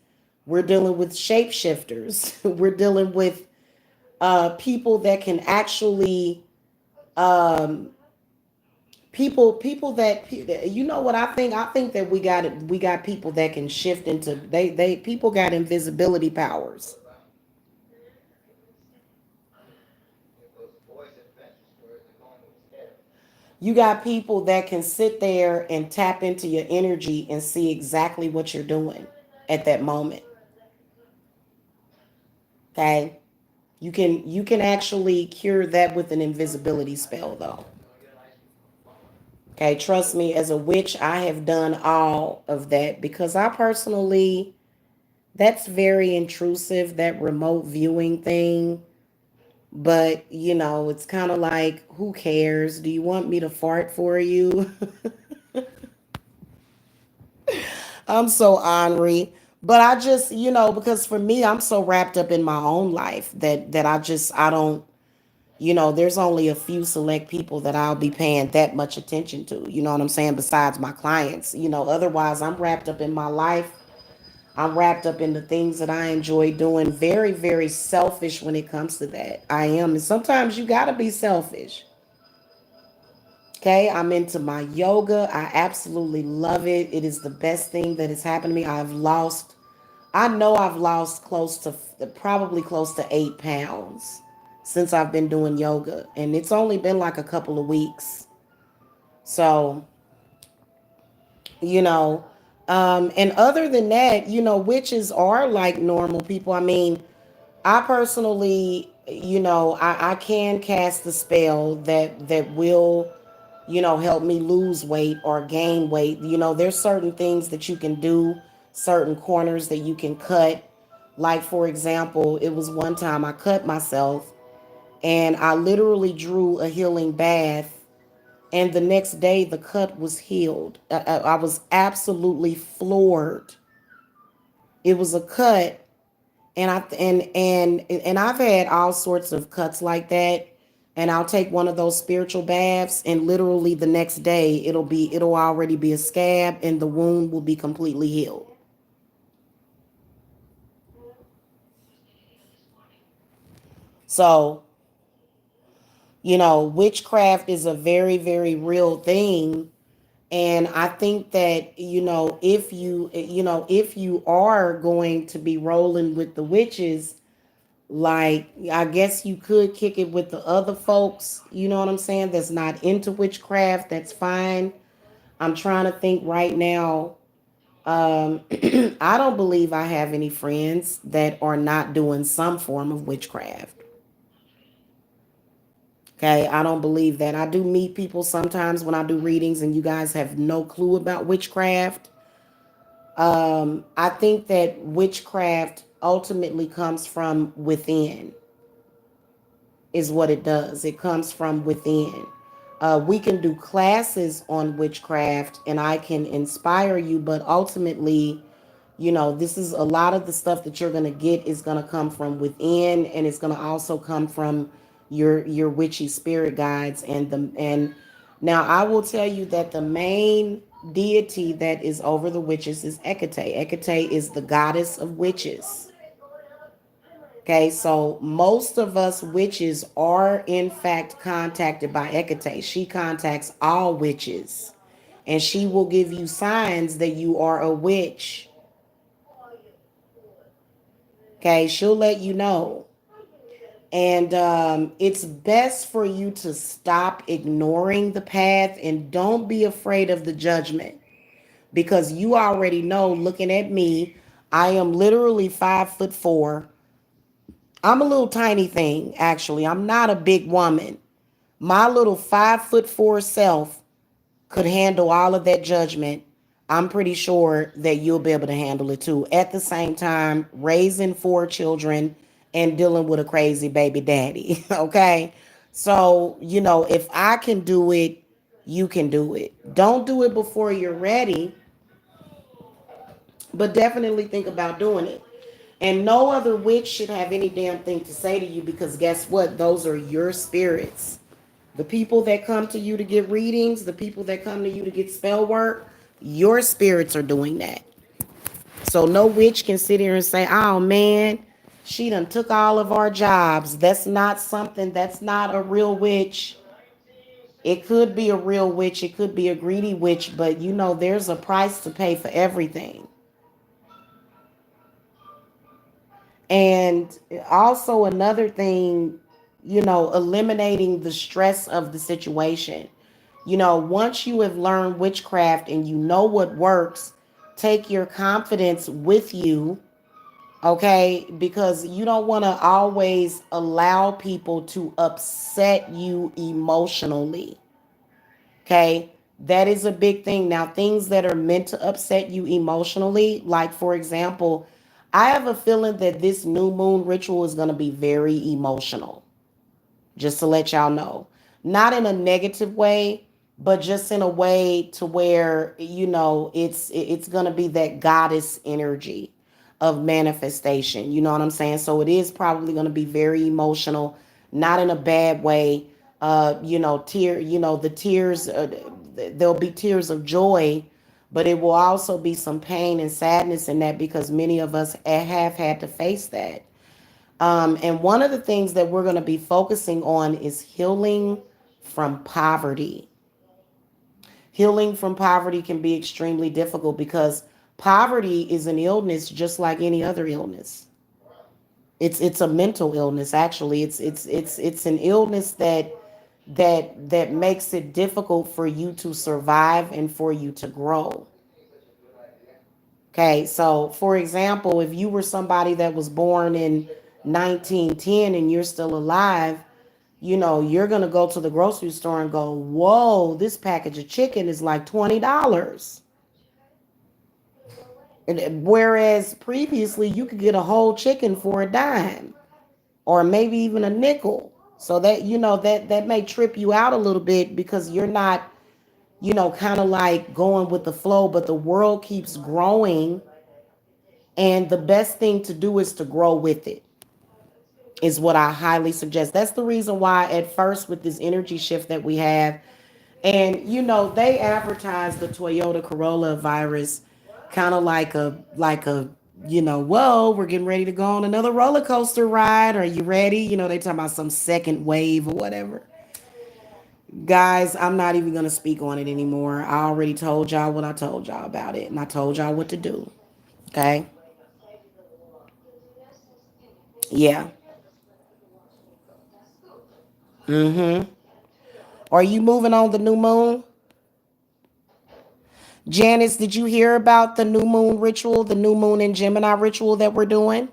we're dealing with shapeshifters. We're dealing with people that can actually um, people that, what I think that we got people that can shift into, they people got invisibility powers. You got people that can sit there and tap into your energy and see exactly what you're doing at that moment. Okay. You can actually cure that with an invisibility spell, though. Okay, trust me, as a witch, I have done all of that, because I personally, that's very intrusive, that remote viewing thing. But, it's kind of like, who cares? Do you want me to fart for you? I'm so ornery. But I just, because for me, I'm so wrapped up in my own life that I don't, there's only a few select people that I'll be paying that much attention to. You know what I'm saying? Besides my clients, otherwise I'm wrapped up in my life. I'm wrapped up in the things that I enjoy doing. Very, very selfish when it comes to that. I am. And sometimes you got to be selfish. Okay. I'm into my yoga. I absolutely love it. It is the best thing that has happened to me. I know I've lost probably close to 8 pounds since I've been doing yoga. And it's only been like a couple of weeks. So, you know, and other than that, witches are like normal people. I mean, I personally, I can cast a spell that will, help me lose weight or gain weight. There's certain things that you can do, certain corners that you can cut. Like, for example, it was one time I cut myself and I literally drew a healing bath, and the next day the cut was healed. I was absolutely floored. It was a cut, and I've had all sorts of cuts like that. And I'll take one of those spiritual baths, and literally the next day it'll already be a scab, and the wound will be completely healed. So, witchcraft is a very, very real thing. And I think that, if you are going to be rolling with the witches, like, I guess you could kick it with the other folks, you know what I'm saying, that's not into witchcraft. That's fine. I'm trying to think right now. I don't believe I have any friends that are not doing some form of witchcraft. Okay, I don't believe that. I do meet people sometimes when I do readings, and you guys have no clue about witchcraft. I think that witchcraft ultimately comes from within, is what it does. It comes from within. We can do classes on witchcraft and I can inspire you, but ultimately, this is a lot of the stuff that you're going to get is going to come from within, and it's going to also come from your witchy spirit guides. And now I will tell you that the main deity that is over the witches is Hecate. Hecate is the goddess of witches. Okay, so most of us witches are in fact contacted by Hecate. She contacts all witches, and she will give you signs that you are a witch. Okay, she'll let you know. And it's best for you to stop ignoring the path and don't be afraid of the judgment, because you already know, looking at me, I am literally 5'4". I'm a little tiny thing, actually. I'm not a big woman. My little 5'4" self could handle all of that judgment. I'm pretty sure that you'll be able to handle it too. At the same time, raising 4 children and dealing with a crazy baby daddy. Okay. So, if I can do it, you can do it. Don't do it before you're ready, but definitely think about doing it. And no other witch should have any damn thing to say to you, because guess what? Those are your spirits. The people that come to you to get readings, the people that come to you to get spell work, your spirits are doing that. So no witch can sit here and say, oh man, she done took all of our jobs. That's not a real witch. It could be a real witch, it could be a greedy witch, but there's a price to pay for everything. And also another thing, eliminating the stress of the situation. Once you have learned witchcraft and you know what works, take your confidence with you, okay? Because you don't want to always allow people to upset you emotionally, okay? That is a big thing. Now, things that are meant to upset you emotionally, like, for example, I have a feeling that this new moon ritual is going to be very emotional, just to let y'all know. Not in a negative way, but just in a way to where, it's going to be that goddess energy of manifestation. You know what I'm saying? So it is probably going to be very emotional, not in a bad way. The tears, there'll be tears of joy, But it will also be some pain and sadness in that because many of us have had to face that. And one of the things that we're going to be focusing on is healing from poverty. Healing from poverty can be extremely difficult because poverty is an illness just like any other illness. It's a mental illness actually. It's an illness that makes it difficult for you to survive and for you to grow. Okay, so for example, if you were somebody that was born in 1910 and you're still alive, you're going to go to the grocery store and go, whoa, this package of chicken is like $20. Whereas previously you could get a whole chicken for a dime or maybe even a nickel. So that, that may trip you out a little bit because you're not, kind of like going with the flow, but the world keeps growing. And the best thing to do is to grow with it, is what I highly suggest. That's the reason why at first with this energy shift that we have, and they advertise the Toyota Corolla virus kind of like a whoa, we're getting ready to go on another roller coaster ride. Are you ready? They talking about some second wave or whatever. Guys, I'm not even gonna speak on it anymore. I already told y'all what I told y'all about it, and I told y'all what to do. Okay? Yeah. Mm-hmm. Are you moving on the new moon? Janice, did you hear about the new moon ritual, the new moon and Gemini ritual that we're doing?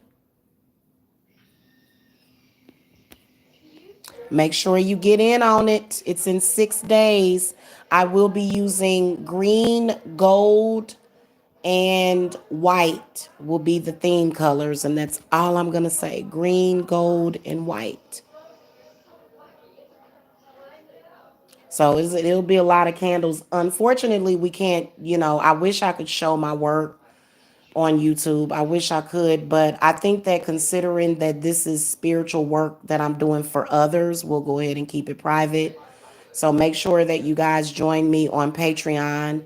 Make sure you get in on it. It's in 6 days. I will be using green, gold, and white will be the theme colors. And that's all I'm going to say. Green, gold, and white. So it'll be a lot of candles. Unfortunately, we can't, I wish I could show my work on YouTube. I wish I could, but I think that considering that this is spiritual work that I'm doing for others, we'll go ahead and keep it private. So make sure that you guys join me on Patreon.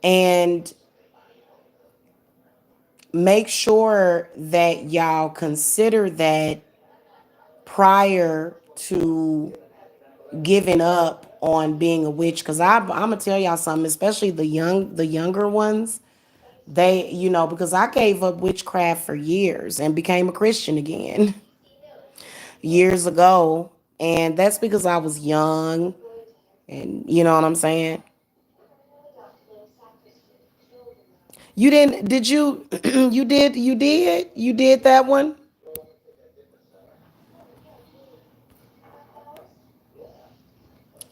And make sure that y'all consider that prior to giving up on being a witch. Because I'm gonna tell y'all something, especially the younger ones. They, because I gave up witchcraft for years and became a Christian again years ago. And that's because I was young and you know what I'm saying? You didn't, did you, you did that one?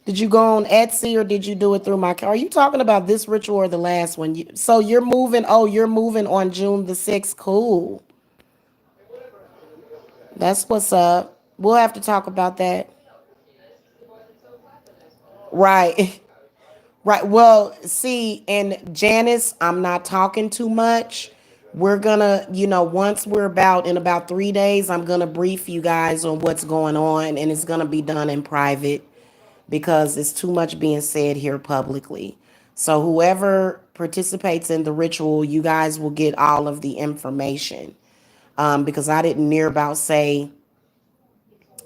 Did you go on Etsy or did you do it through my, are you talking about this ritual or the last one? So you're moving on June the 6th. Cool. That's what's up. We'll have to talk about that. Right. Right. Well, see, and Janice, I'm not talking too much. We're gonna, once we're in about 3 days, I'm gonna brief you guys on what's going on, and it's gonna be done in private because it's too much being said here publicly. So whoever participates in the ritual, you guys will get all of the information. Because I didn't near about say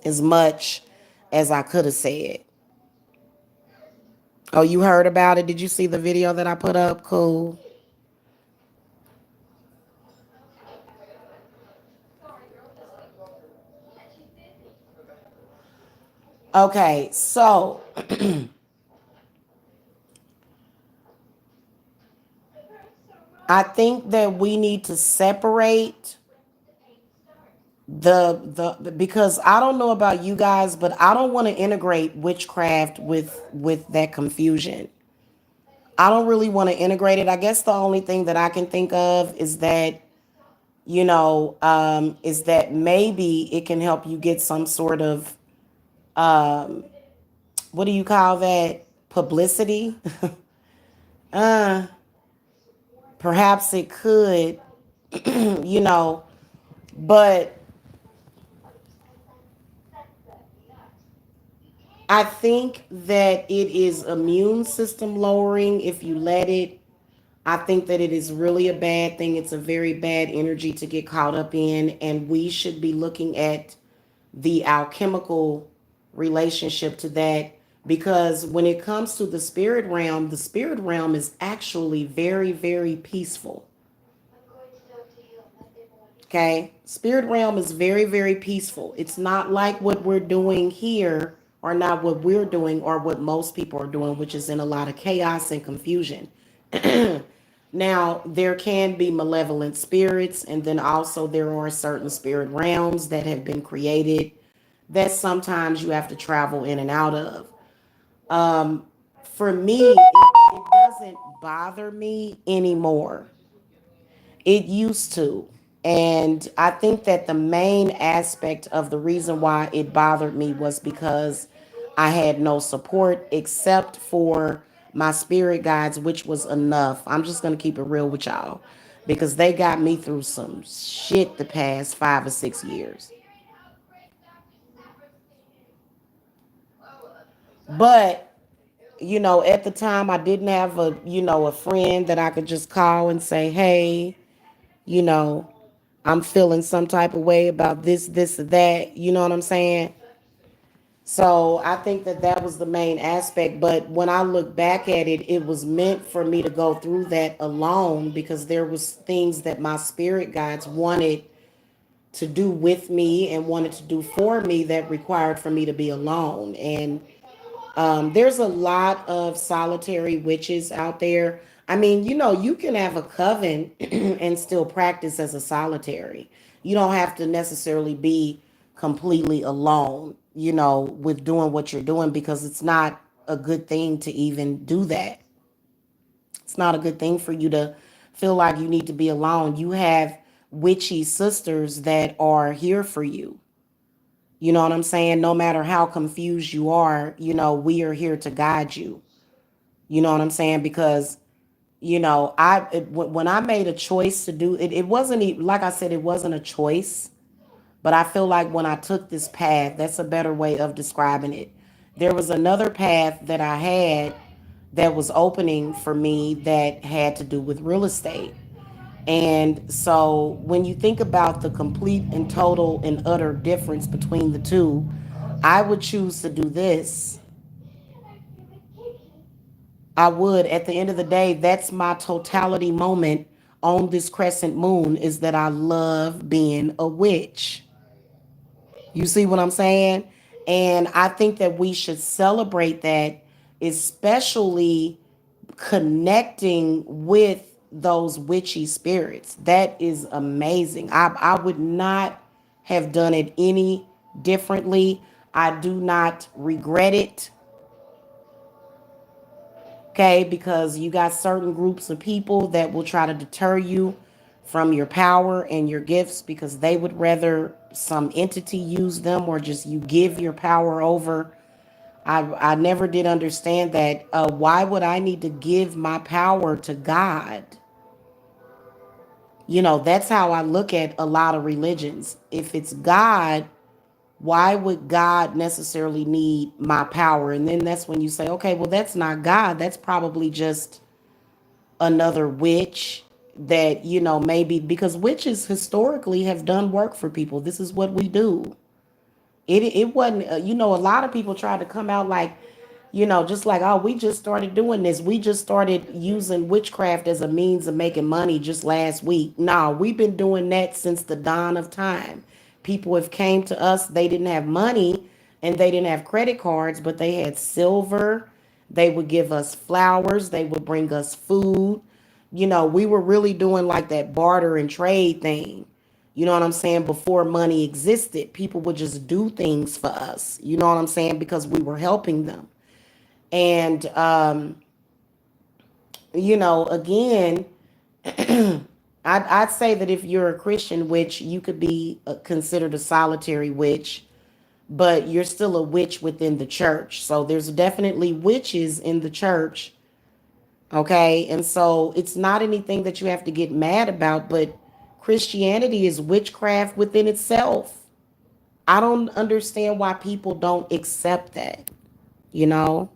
as much as I could have said. Oh, you heard about it? Did you see the video that I put up? Cool. Okay, so I think that we need to separate the because I don't know about you guys, but I don't want to integrate witchcraft with that confusion. I don't really want to integrate it. I guess the only thing that I can think of is that is that maybe it can help you get some sort of what do you call that, publicity. uh Perhaps it could, you know, but I think that it is immune system lowering if you let it. I think that it is really a bad thing. It's a very bad energy to get caught up in, and we should be looking at the alchemical relationship to that, because when it comes to the spirit realm is actually very, very peaceful. Okay. Spirit realm is very, very peaceful. It's not like what we're doing here, or not what we're doing, or what most people are doing, which is in a lot of chaos and confusion. Now, there can be malevolent spirits, and then also there are certain spirit realms that have been created that sometimes you have to travel in and out of. For me, it doesn't bother me anymore. It used to. And I think that the main aspect of the reason why it bothered me was because I had no support except for my spirit guides, which was enough. I'm just going to keep it real with y'all because they got me through some shit the past 5 or 6 years. But, at the time I didn't have a friend that I could just call and say, hey, you know, I'm feeling some type of way about this, or that. You know what I'm saying? So I think that that was the main aspect. But when I look back at it, it was meant for me to go through that alone because there was things that my spirit guides wanted to do with me and wanted to do for me that required for me to be alone. And there's a lot of solitary witches out there. I mean, you can have a coven and still practice as a solitary. You don't have to necessarily be completely alone, with doing what you're doing because it's not a good thing to even do that. It's not a good thing for you to feel like you need to be alone. You have witchy sisters that are here for you. You know what I'm saying? No matter how confused you are, we are here to guide you. You know what I'm saying? Because, when I made a choice to do it, it wasn't, like I said, it wasn't a choice. But I feel like when I took this path, that's a better way of describing it. There was another path that I had that was opening for me that had to do with real estate. And so when you think about the complete and total and utter difference between the two, I would choose to do this. I would. At the end of the day, that's my totality moment on this crescent moon, is that I love being a witch. You see what I'm saying? And I think that we should celebrate that, especially connecting with those witchy spirits. That is amazing. I would not have done it any differently. I do not regret it. Okay, because you got certain groups of people that will try to deter you from your power and your gifts because they would rather some entity use them or just you give your power over. I never did understand that. Why would I need to give my power to God? That's how I look at a lot of religions. If it's God, why would God necessarily need my power? And then that's when you say, okay, well, that's not God. That's probably just another witch that, maybe because witches historically have done work for people. This is what we do. It wasn't, a lot of people tried to come out like, just like, oh, we just started doing this. We just started using witchcraft as a means of making money just last week. No, we've been doing that since the dawn of time. People have came to us, they didn't have money and they didn't have credit cards, but they had silver. They would give us flowers, they would bring us food. We were really doing like that barter and trade thing. You know what I'm saying? Before money existed, people would just do things for us. You know what I'm saying? Because we were helping them. And, again, I'd say that if you're a Christian witch, you could be considered a solitary witch, but you're still a witch within the church. So there's definitely witches in the church. Okay. And so it's not anything that you have to get mad about, but Christianity is witchcraft within itself. I don't understand why people don't accept that. you know.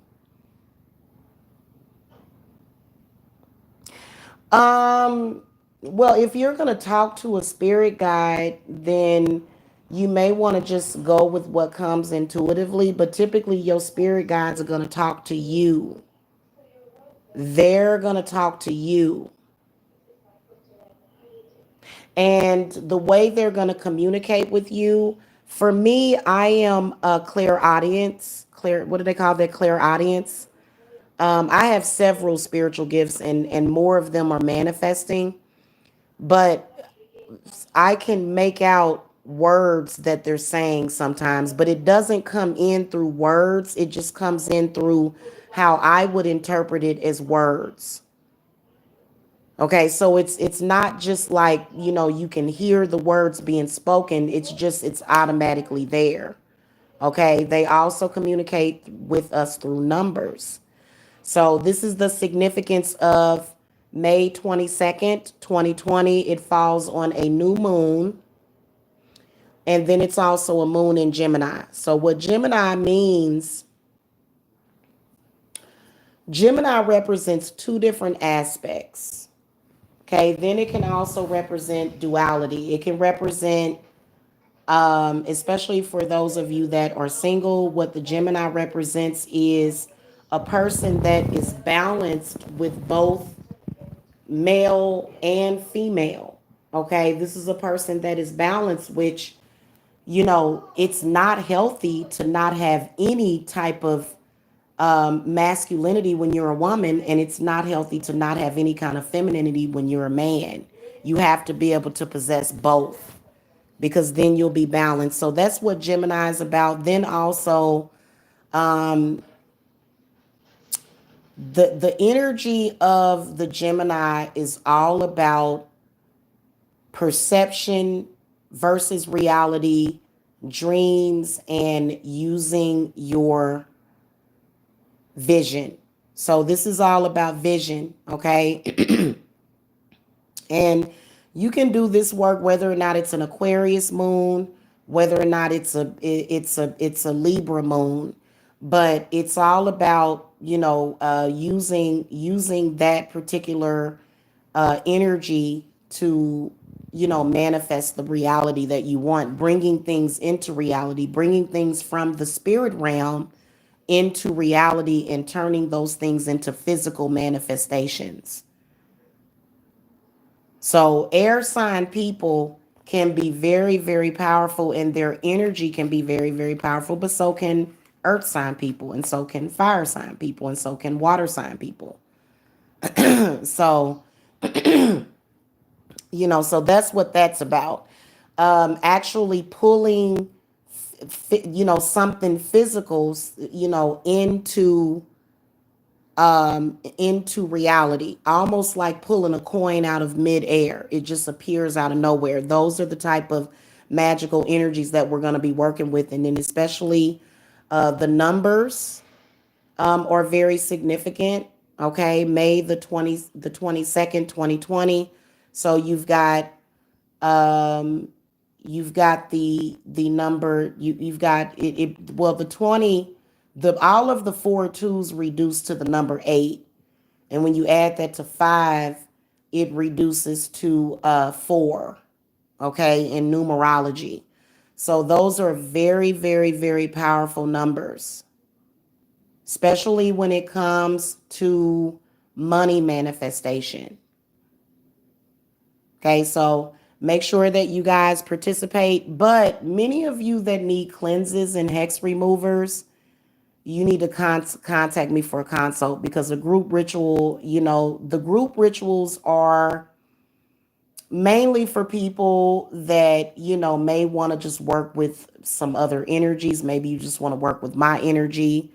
Um, well, if you're going to talk to a spirit guide, then you may want to just go with what comes intuitively, but typically your spirit guides are going to talk to you. They're going to talk to you. And the way they're going to communicate with you, for me, I am a clairaudience. Clear, what do they call that? Clairaudience. I have several spiritual gifts, and more of them are manifesting. But I can make out words that they're saying sometimes, but it doesn't come in through words. It just comes in through how I would interpret it as words. Okay, so it's not just like, you can hear the words being spoken. It's just it's automatically there. Okay, they also communicate with us through numbers. So this is the significance of May 22nd, 2020. It falls on a new moon. And then it's also a moon in Gemini. So what Gemini represents two different aspects. Okay, then it can also represent duality. It can represent, especially for those of you that are single, what the Gemini represents is a person that is balanced with both male and female. Okay, this is a person that is balanced, which, it's not healthy to not have any type of masculinity when you're a woman, and it's not healthy to not have any kind of femininity when you're a man. You have to be able to possess both because then you'll be balanced. So that's what Gemini is about. Then also, the energy of the Gemini is all about perception versus reality, dreams, and using your vision. So this is all about vision, okay? And you can do this work whether or not it's an Aquarius moon, whether or not it's a Libra moon, but it's all about, using that particular energy to, manifest the reality that you want, bringing things into reality, bringing things from the spirit realm into reality, and turning those things into physical manifestations. So air sign people can be very, very powerful, and their energy can be very, very powerful, but so can earth sign people, and so can fire sign people, and so can water sign people. So, so that's what that's about. Actually pulling, something physical, into reality, almost like pulling a coin out of midair. It just appears out of nowhere. Those are the type of magical energies that we're going to be working with. And then especially the numbers are very significant. Okay, May the 22nd, 2020. So um you've got the number, you've got it, well, the 20, the all of the four twos reduce to the number 8, and when you add that to 5, it reduces to 4. Okay, in numerology. So those are very, very, very powerful numbers, especially when it comes to money manifestation. Okay, so make sure that you guys participate. But many of you that need cleanses and hex removers, you need to contact me for a consult, because a group ritual, the group rituals are mainly for people that, may want to just work with some other energies. Maybe you just want to work with my energy.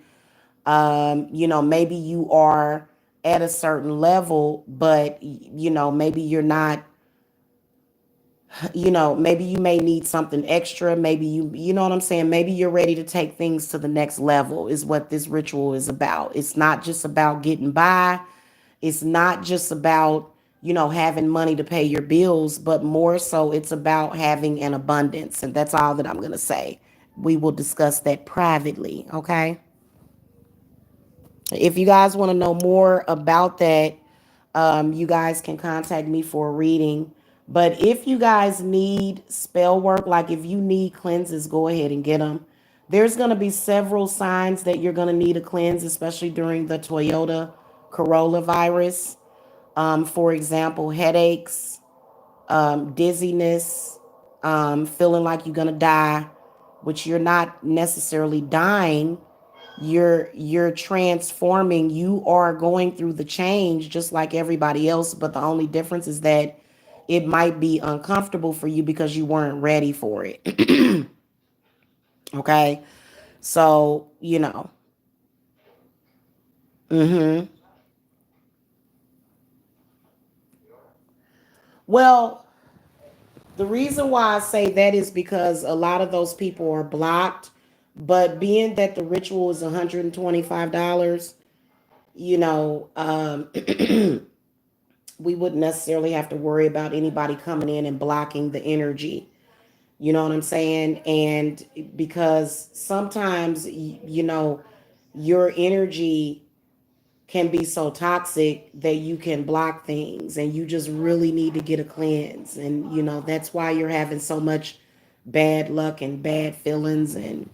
Maybe you are at a certain level, but, maybe you're not, maybe you may need something extra. Maybe you know what I'm saying? Maybe you're ready to take things to the next level, is what this ritual is about. It's not just about getting by. It's not just about, having money to pay your bills, but more so it's about having an abundance. And that's all that I'm going to say. We will discuss that privately. Okay. If you guys want to know more about that, you guys can contact me for a reading. But if you guys need spell work, like if you need cleanses, go ahead and get them. There's going to be several signs that you're going to need a cleanse, especially during the Toyota Corolla virus. For example, headaches, dizziness, feeling like you're going to die, which you're not necessarily dying. You're transforming. You are going through the change just like everybody else, but the only difference is that it might be uncomfortable for you because you weren't ready for it. Okay, so well, the reason why I say that is because a lot of those people are blocked, but being that the ritual is $125, you know um we wouldn't necessarily have to worry about anybody coming in and blocking the energy. You know what I'm saying? And because sometimes, your energy can be so toxic that you can block things and you just really need to get a cleanse. And, that's why you're having so much bad luck and bad feelings. And,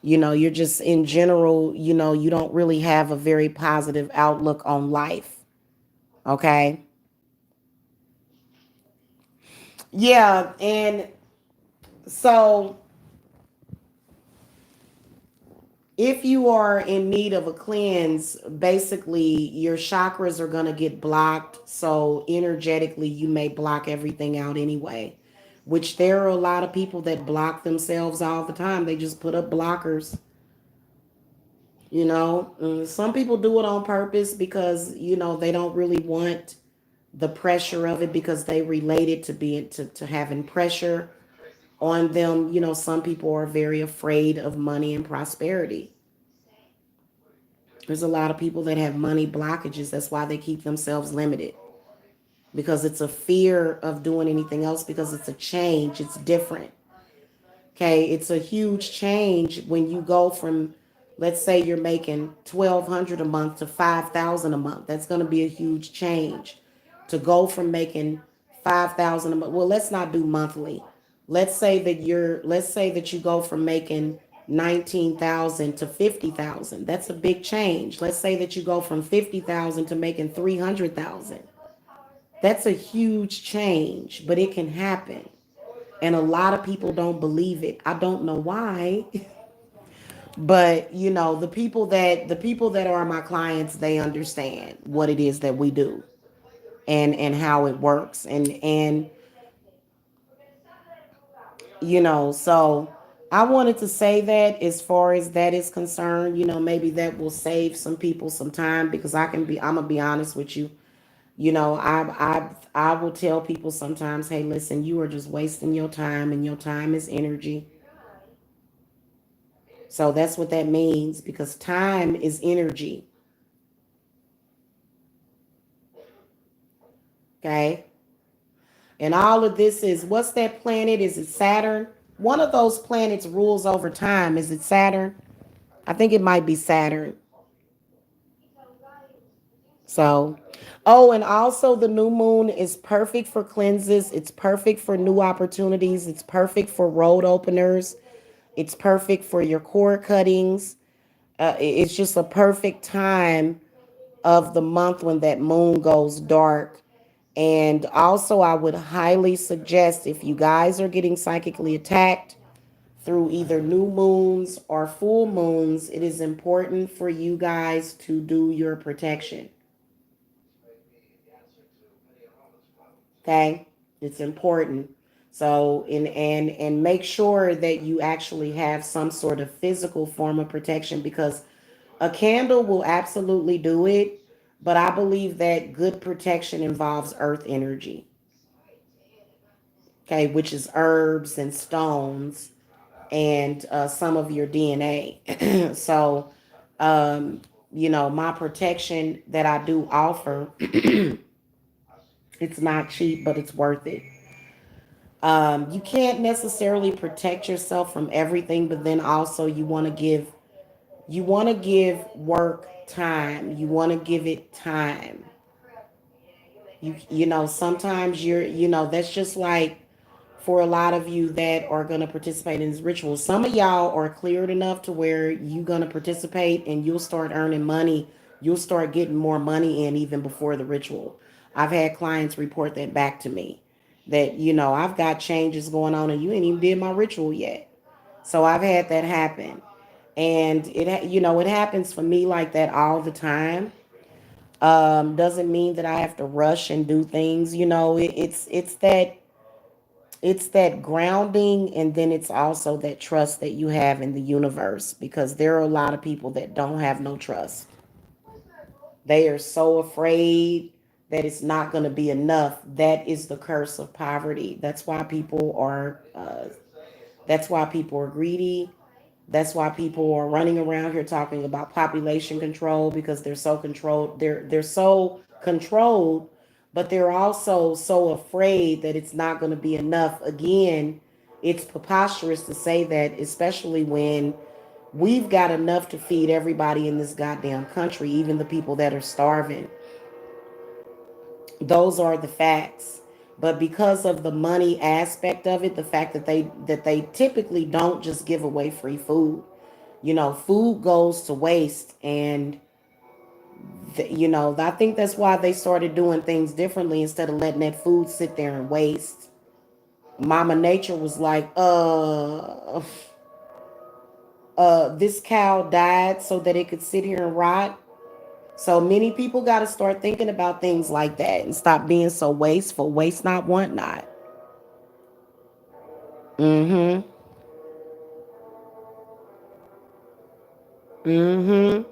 you're just in general, you don't really have a very positive outlook on life. Okay. Yeah. And so if you are in need of a cleanse, basically your chakras are going to get blocked. So energetically, you may block everything out anyway, which there are a lot of people that block themselves all the time. They just put up blockers. Some people do it on purpose because, they don't really want the pressure of it because they relate it to being to having pressure on them. Some people are very afraid of money and prosperity. There's a lot of people that have money blockages. That's why they keep themselves limited because it's a fear of doing anything else because it's a change. It's different. Okay. It's a huge change when you go from, let's say you're making 1,200 a month to 5,000 a month. That's going to be a huge change to go from making 5,000 a month. Well, let's not do monthly. Let's say that you go from making 19,000 to 50,000. That's a big change. Let's say that you go from 50,000 to making 300,000. That's a huge change, but it can happen. And a lot of people don't believe it. I don't know why. But the people that are my clients, they understand what it is that we do and how it works. So I wanted to say that as far as that is concerned, maybe that will save some people some time because I'm gonna be honest with you. I will tell people sometimes, hey, listen, you are just wasting your time and your time is energy. So that's what that means because time is energy. Okay. And all of this is, what's that planet? Is it Saturn? One of those planets rules over time. Is it Saturn? I think it might be Saturn. So, oh, and also the new moon is perfect for cleanses. It's perfect for new opportunities. It's perfect for road openers. It's perfect for your cord cuttings. It's just a perfect time of the month when that moon goes dark. And also, I would highly suggest if you guys are getting psychically attacked through either new moons or full moons, it is important for you guys to do your protection. Okay? It's important. So, and make sure that you actually have some sort of physical form of protection because a candle will absolutely do it, but I believe that good protection involves earth energy, okay, which is herbs and stones and some of your DNA. So, um, my protection that I do offer, it's not cheap, but it's worth it. You can't necessarily protect yourself from everything, but then also you want to give work time. You want to give it time. Sometimes that's just like for a lot of you that are going to participate in this ritual. Some of y'all are cleared enough to where you're going to participate and you'll start earning money. You'll start getting more money in even before the ritual. I've had clients report that back to me that, I've got changes going on and you ain't even did my ritual yet. So I've had that happen. And it happens for me like that all the time. Doesn't mean that I have to rush and do things. It's that grounding, and then it's also that trust that you have in the universe, because there are a lot of people that don't have no trust. They are so afraid that it's not going to be enough. That is the curse of poverty. That's why people are greedy. That's why people are running around here talking about population control, because they're so controlled. They're so controlled, but they're also so afraid that it's not going to be enough. Again, it's preposterous to say that, especially when we've got enough to feed everybody in this goddamn country, even the people that are starving. Those are the facts. But because of the money aspect of it, the fact that they typically don't just give away free food. Food goes to waste, and I think that's why they started doing things differently instead of letting that food sit there and waste. Mama Nature was like, this cow died so that it could sit here and rot. So many people got to start thinking about things like that and stop being so wasteful. Waste not, want not. Mm-hmm. Mm-hmm.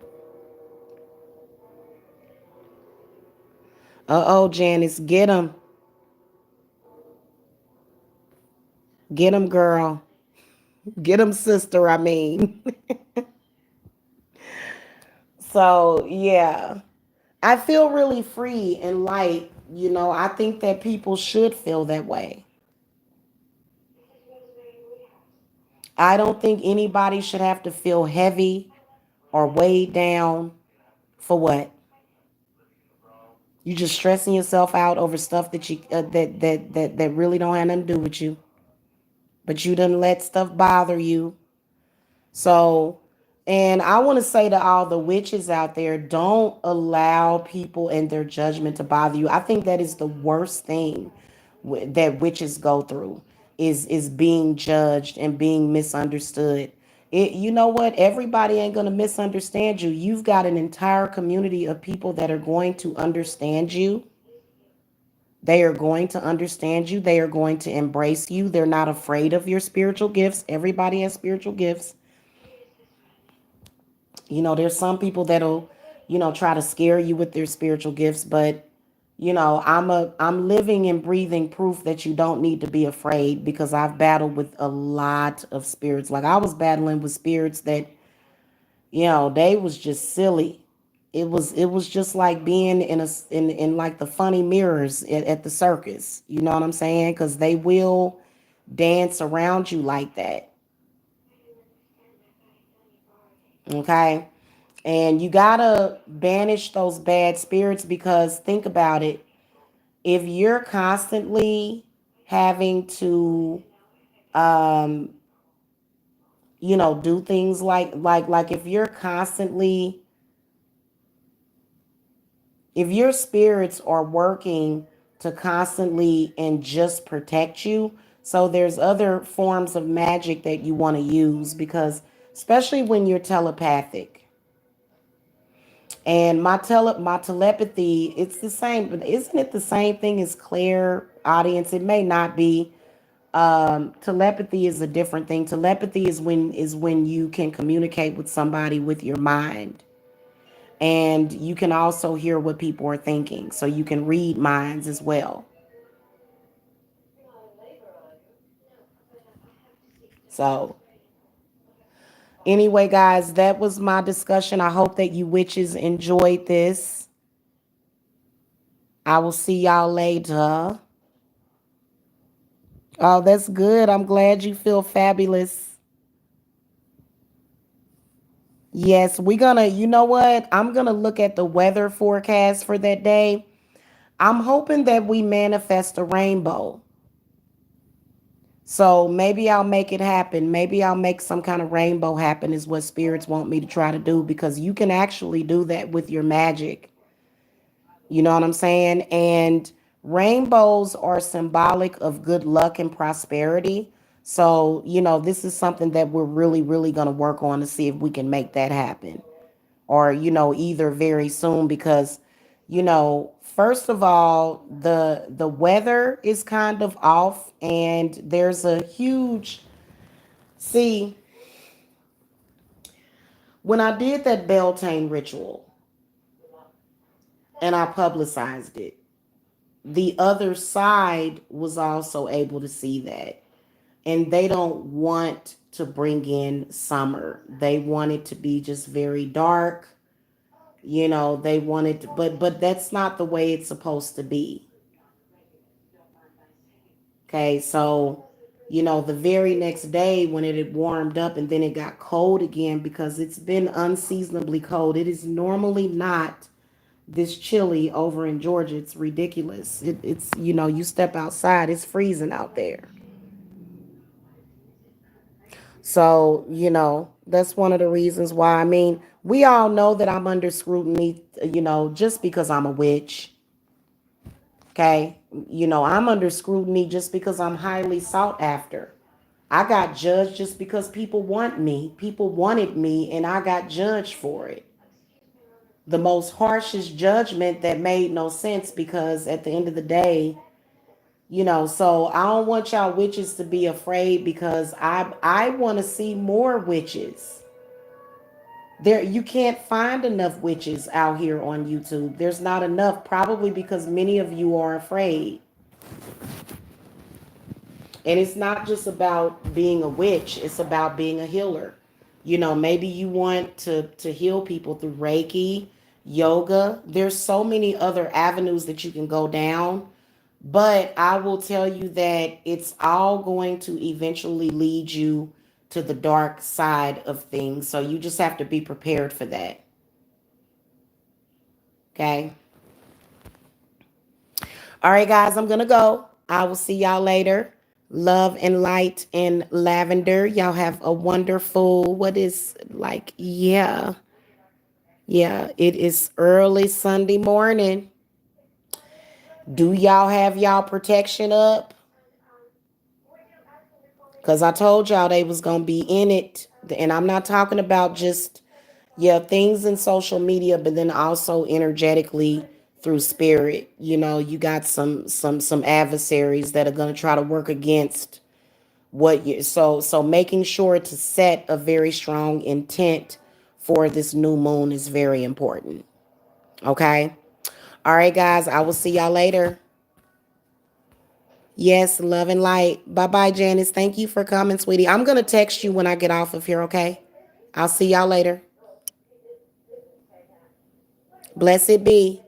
Uh-oh, Janice, get him. Get him, girl. Get him, sister, I mean. So, yeah. I feel really free and light. I think that people should feel that way. I don't think anybody should have to feel heavy or weighed down for what? You just stressing yourself out over stuff that you that really don't have nothing to do with you, but you didn't let stuff bother you. So, and I want to say to all the witches out there, don't allow people and their judgment to bother you. I think that is the worst thing that witches go through is being judged and being misunderstood. You know what? Everybody ain't going to misunderstand you. You've got an entire community of people that are going to understand you. They are going to understand you. They are going to embrace you. They're not afraid of your spiritual gifts. Everybody has spiritual gifts. There's some people that'll, try to scare you with their spiritual gifts, but I'm living and breathing proof that you don't need to be afraid, because I've battled with a lot of spirits. Like, I was battling with spirits that, they was just silly. It was just like being in like the funny mirrors at the circus. You know what I'm saying? Because they will dance around you like that. Okay. And you gotta banish those bad spirits, because think about it. If you're constantly having to, um, do things like if your spirits are working to constantly and just protect you, so there's other forms of magic that you want to use, because especially when you're telepathic. And my telepathy, it's the same, but isn't it the same thing as clair audience? It may not be. Telepathy is a different thing. Telepathy is when you can communicate with somebody with your mind. And you can also hear what people are thinking. So you can read minds as well. So anyway, guys, that was my discussion. I hope that you witches enjoyed this. I will see y'all later. Oh, that's good. I'm glad you feel fabulous. Yes, we're gonna, you know what? I'm gonna look at the weather forecast for that day. I'm hoping that we manifest a rainbow. So maybe I'll make it happen. Maybe I'll make some kind of rainbow happen, is what spirits want me to try to do, because you can actually do that with your magic. You know what I'm saying? And rainbows are symbolic of good luck and prosperity. So, this is something that we're really, really going to work on to see if we can make that happen. Or, either very soon, because, first of all, the weather is kind of off, and there's a huge, see, when I did that Beltane ritual and I publicized it, the other side was also able to see that. And they don't want to bring in summer. They want it to be just very dark. They want it to, but that's not the way it's supposed to be. Okay, so the very next day when it had warmed up and then it got cold again, because it's been unseasonably cold. It is normally not this chilly over in Georgia. It's ridiculous. It's you step outside, it's freezing out there. So, that's one of the reasons why. I mean, we all know that I'm under scrutiny, just because I'm a witch. Okay. I'm under scrutiny just because I'm highly sought after. I got judged just because people want me. People wanted me, and I got judged for it. The most harshest judgment that made no sense, because at the end of the day, so I don't want y'all witches to be afraid, because I want to see more witches. There, you can't find enough witches out here on YouTube. There's not enough, probably because many of you are afraid. And it's not just about being a witch, it's about being a healer. Maybe you want to heal people through Reiki, yoga. There's so many other avenues that you can go down. But I will tell you that it's all going to eventually lead you to the dark side of things. So you just have to be prepared for that. Okay. All right, guys, I'm going to go. I will see y'all later. Love and light and lavender. Y'all have a wonderful, what is like, yeah. Yeah, it is early Sunday morning. Do y'all have y'all protection up? Because I told y'all they was going to be in it. And I'm not talking about just, yeah, things in social media, but then also energetically through spirit. You got some adversaries that are going to try to work against what you, so making sure to set a very strong intent for this new moon is very important. Okay. All right, guys, I will see y'all later. Yes, love and light. Bye bye, Janice. Thank you for coming, sweetie. I'm going to text you when I get off of here, okay? I'll see y'all later. Blessed be.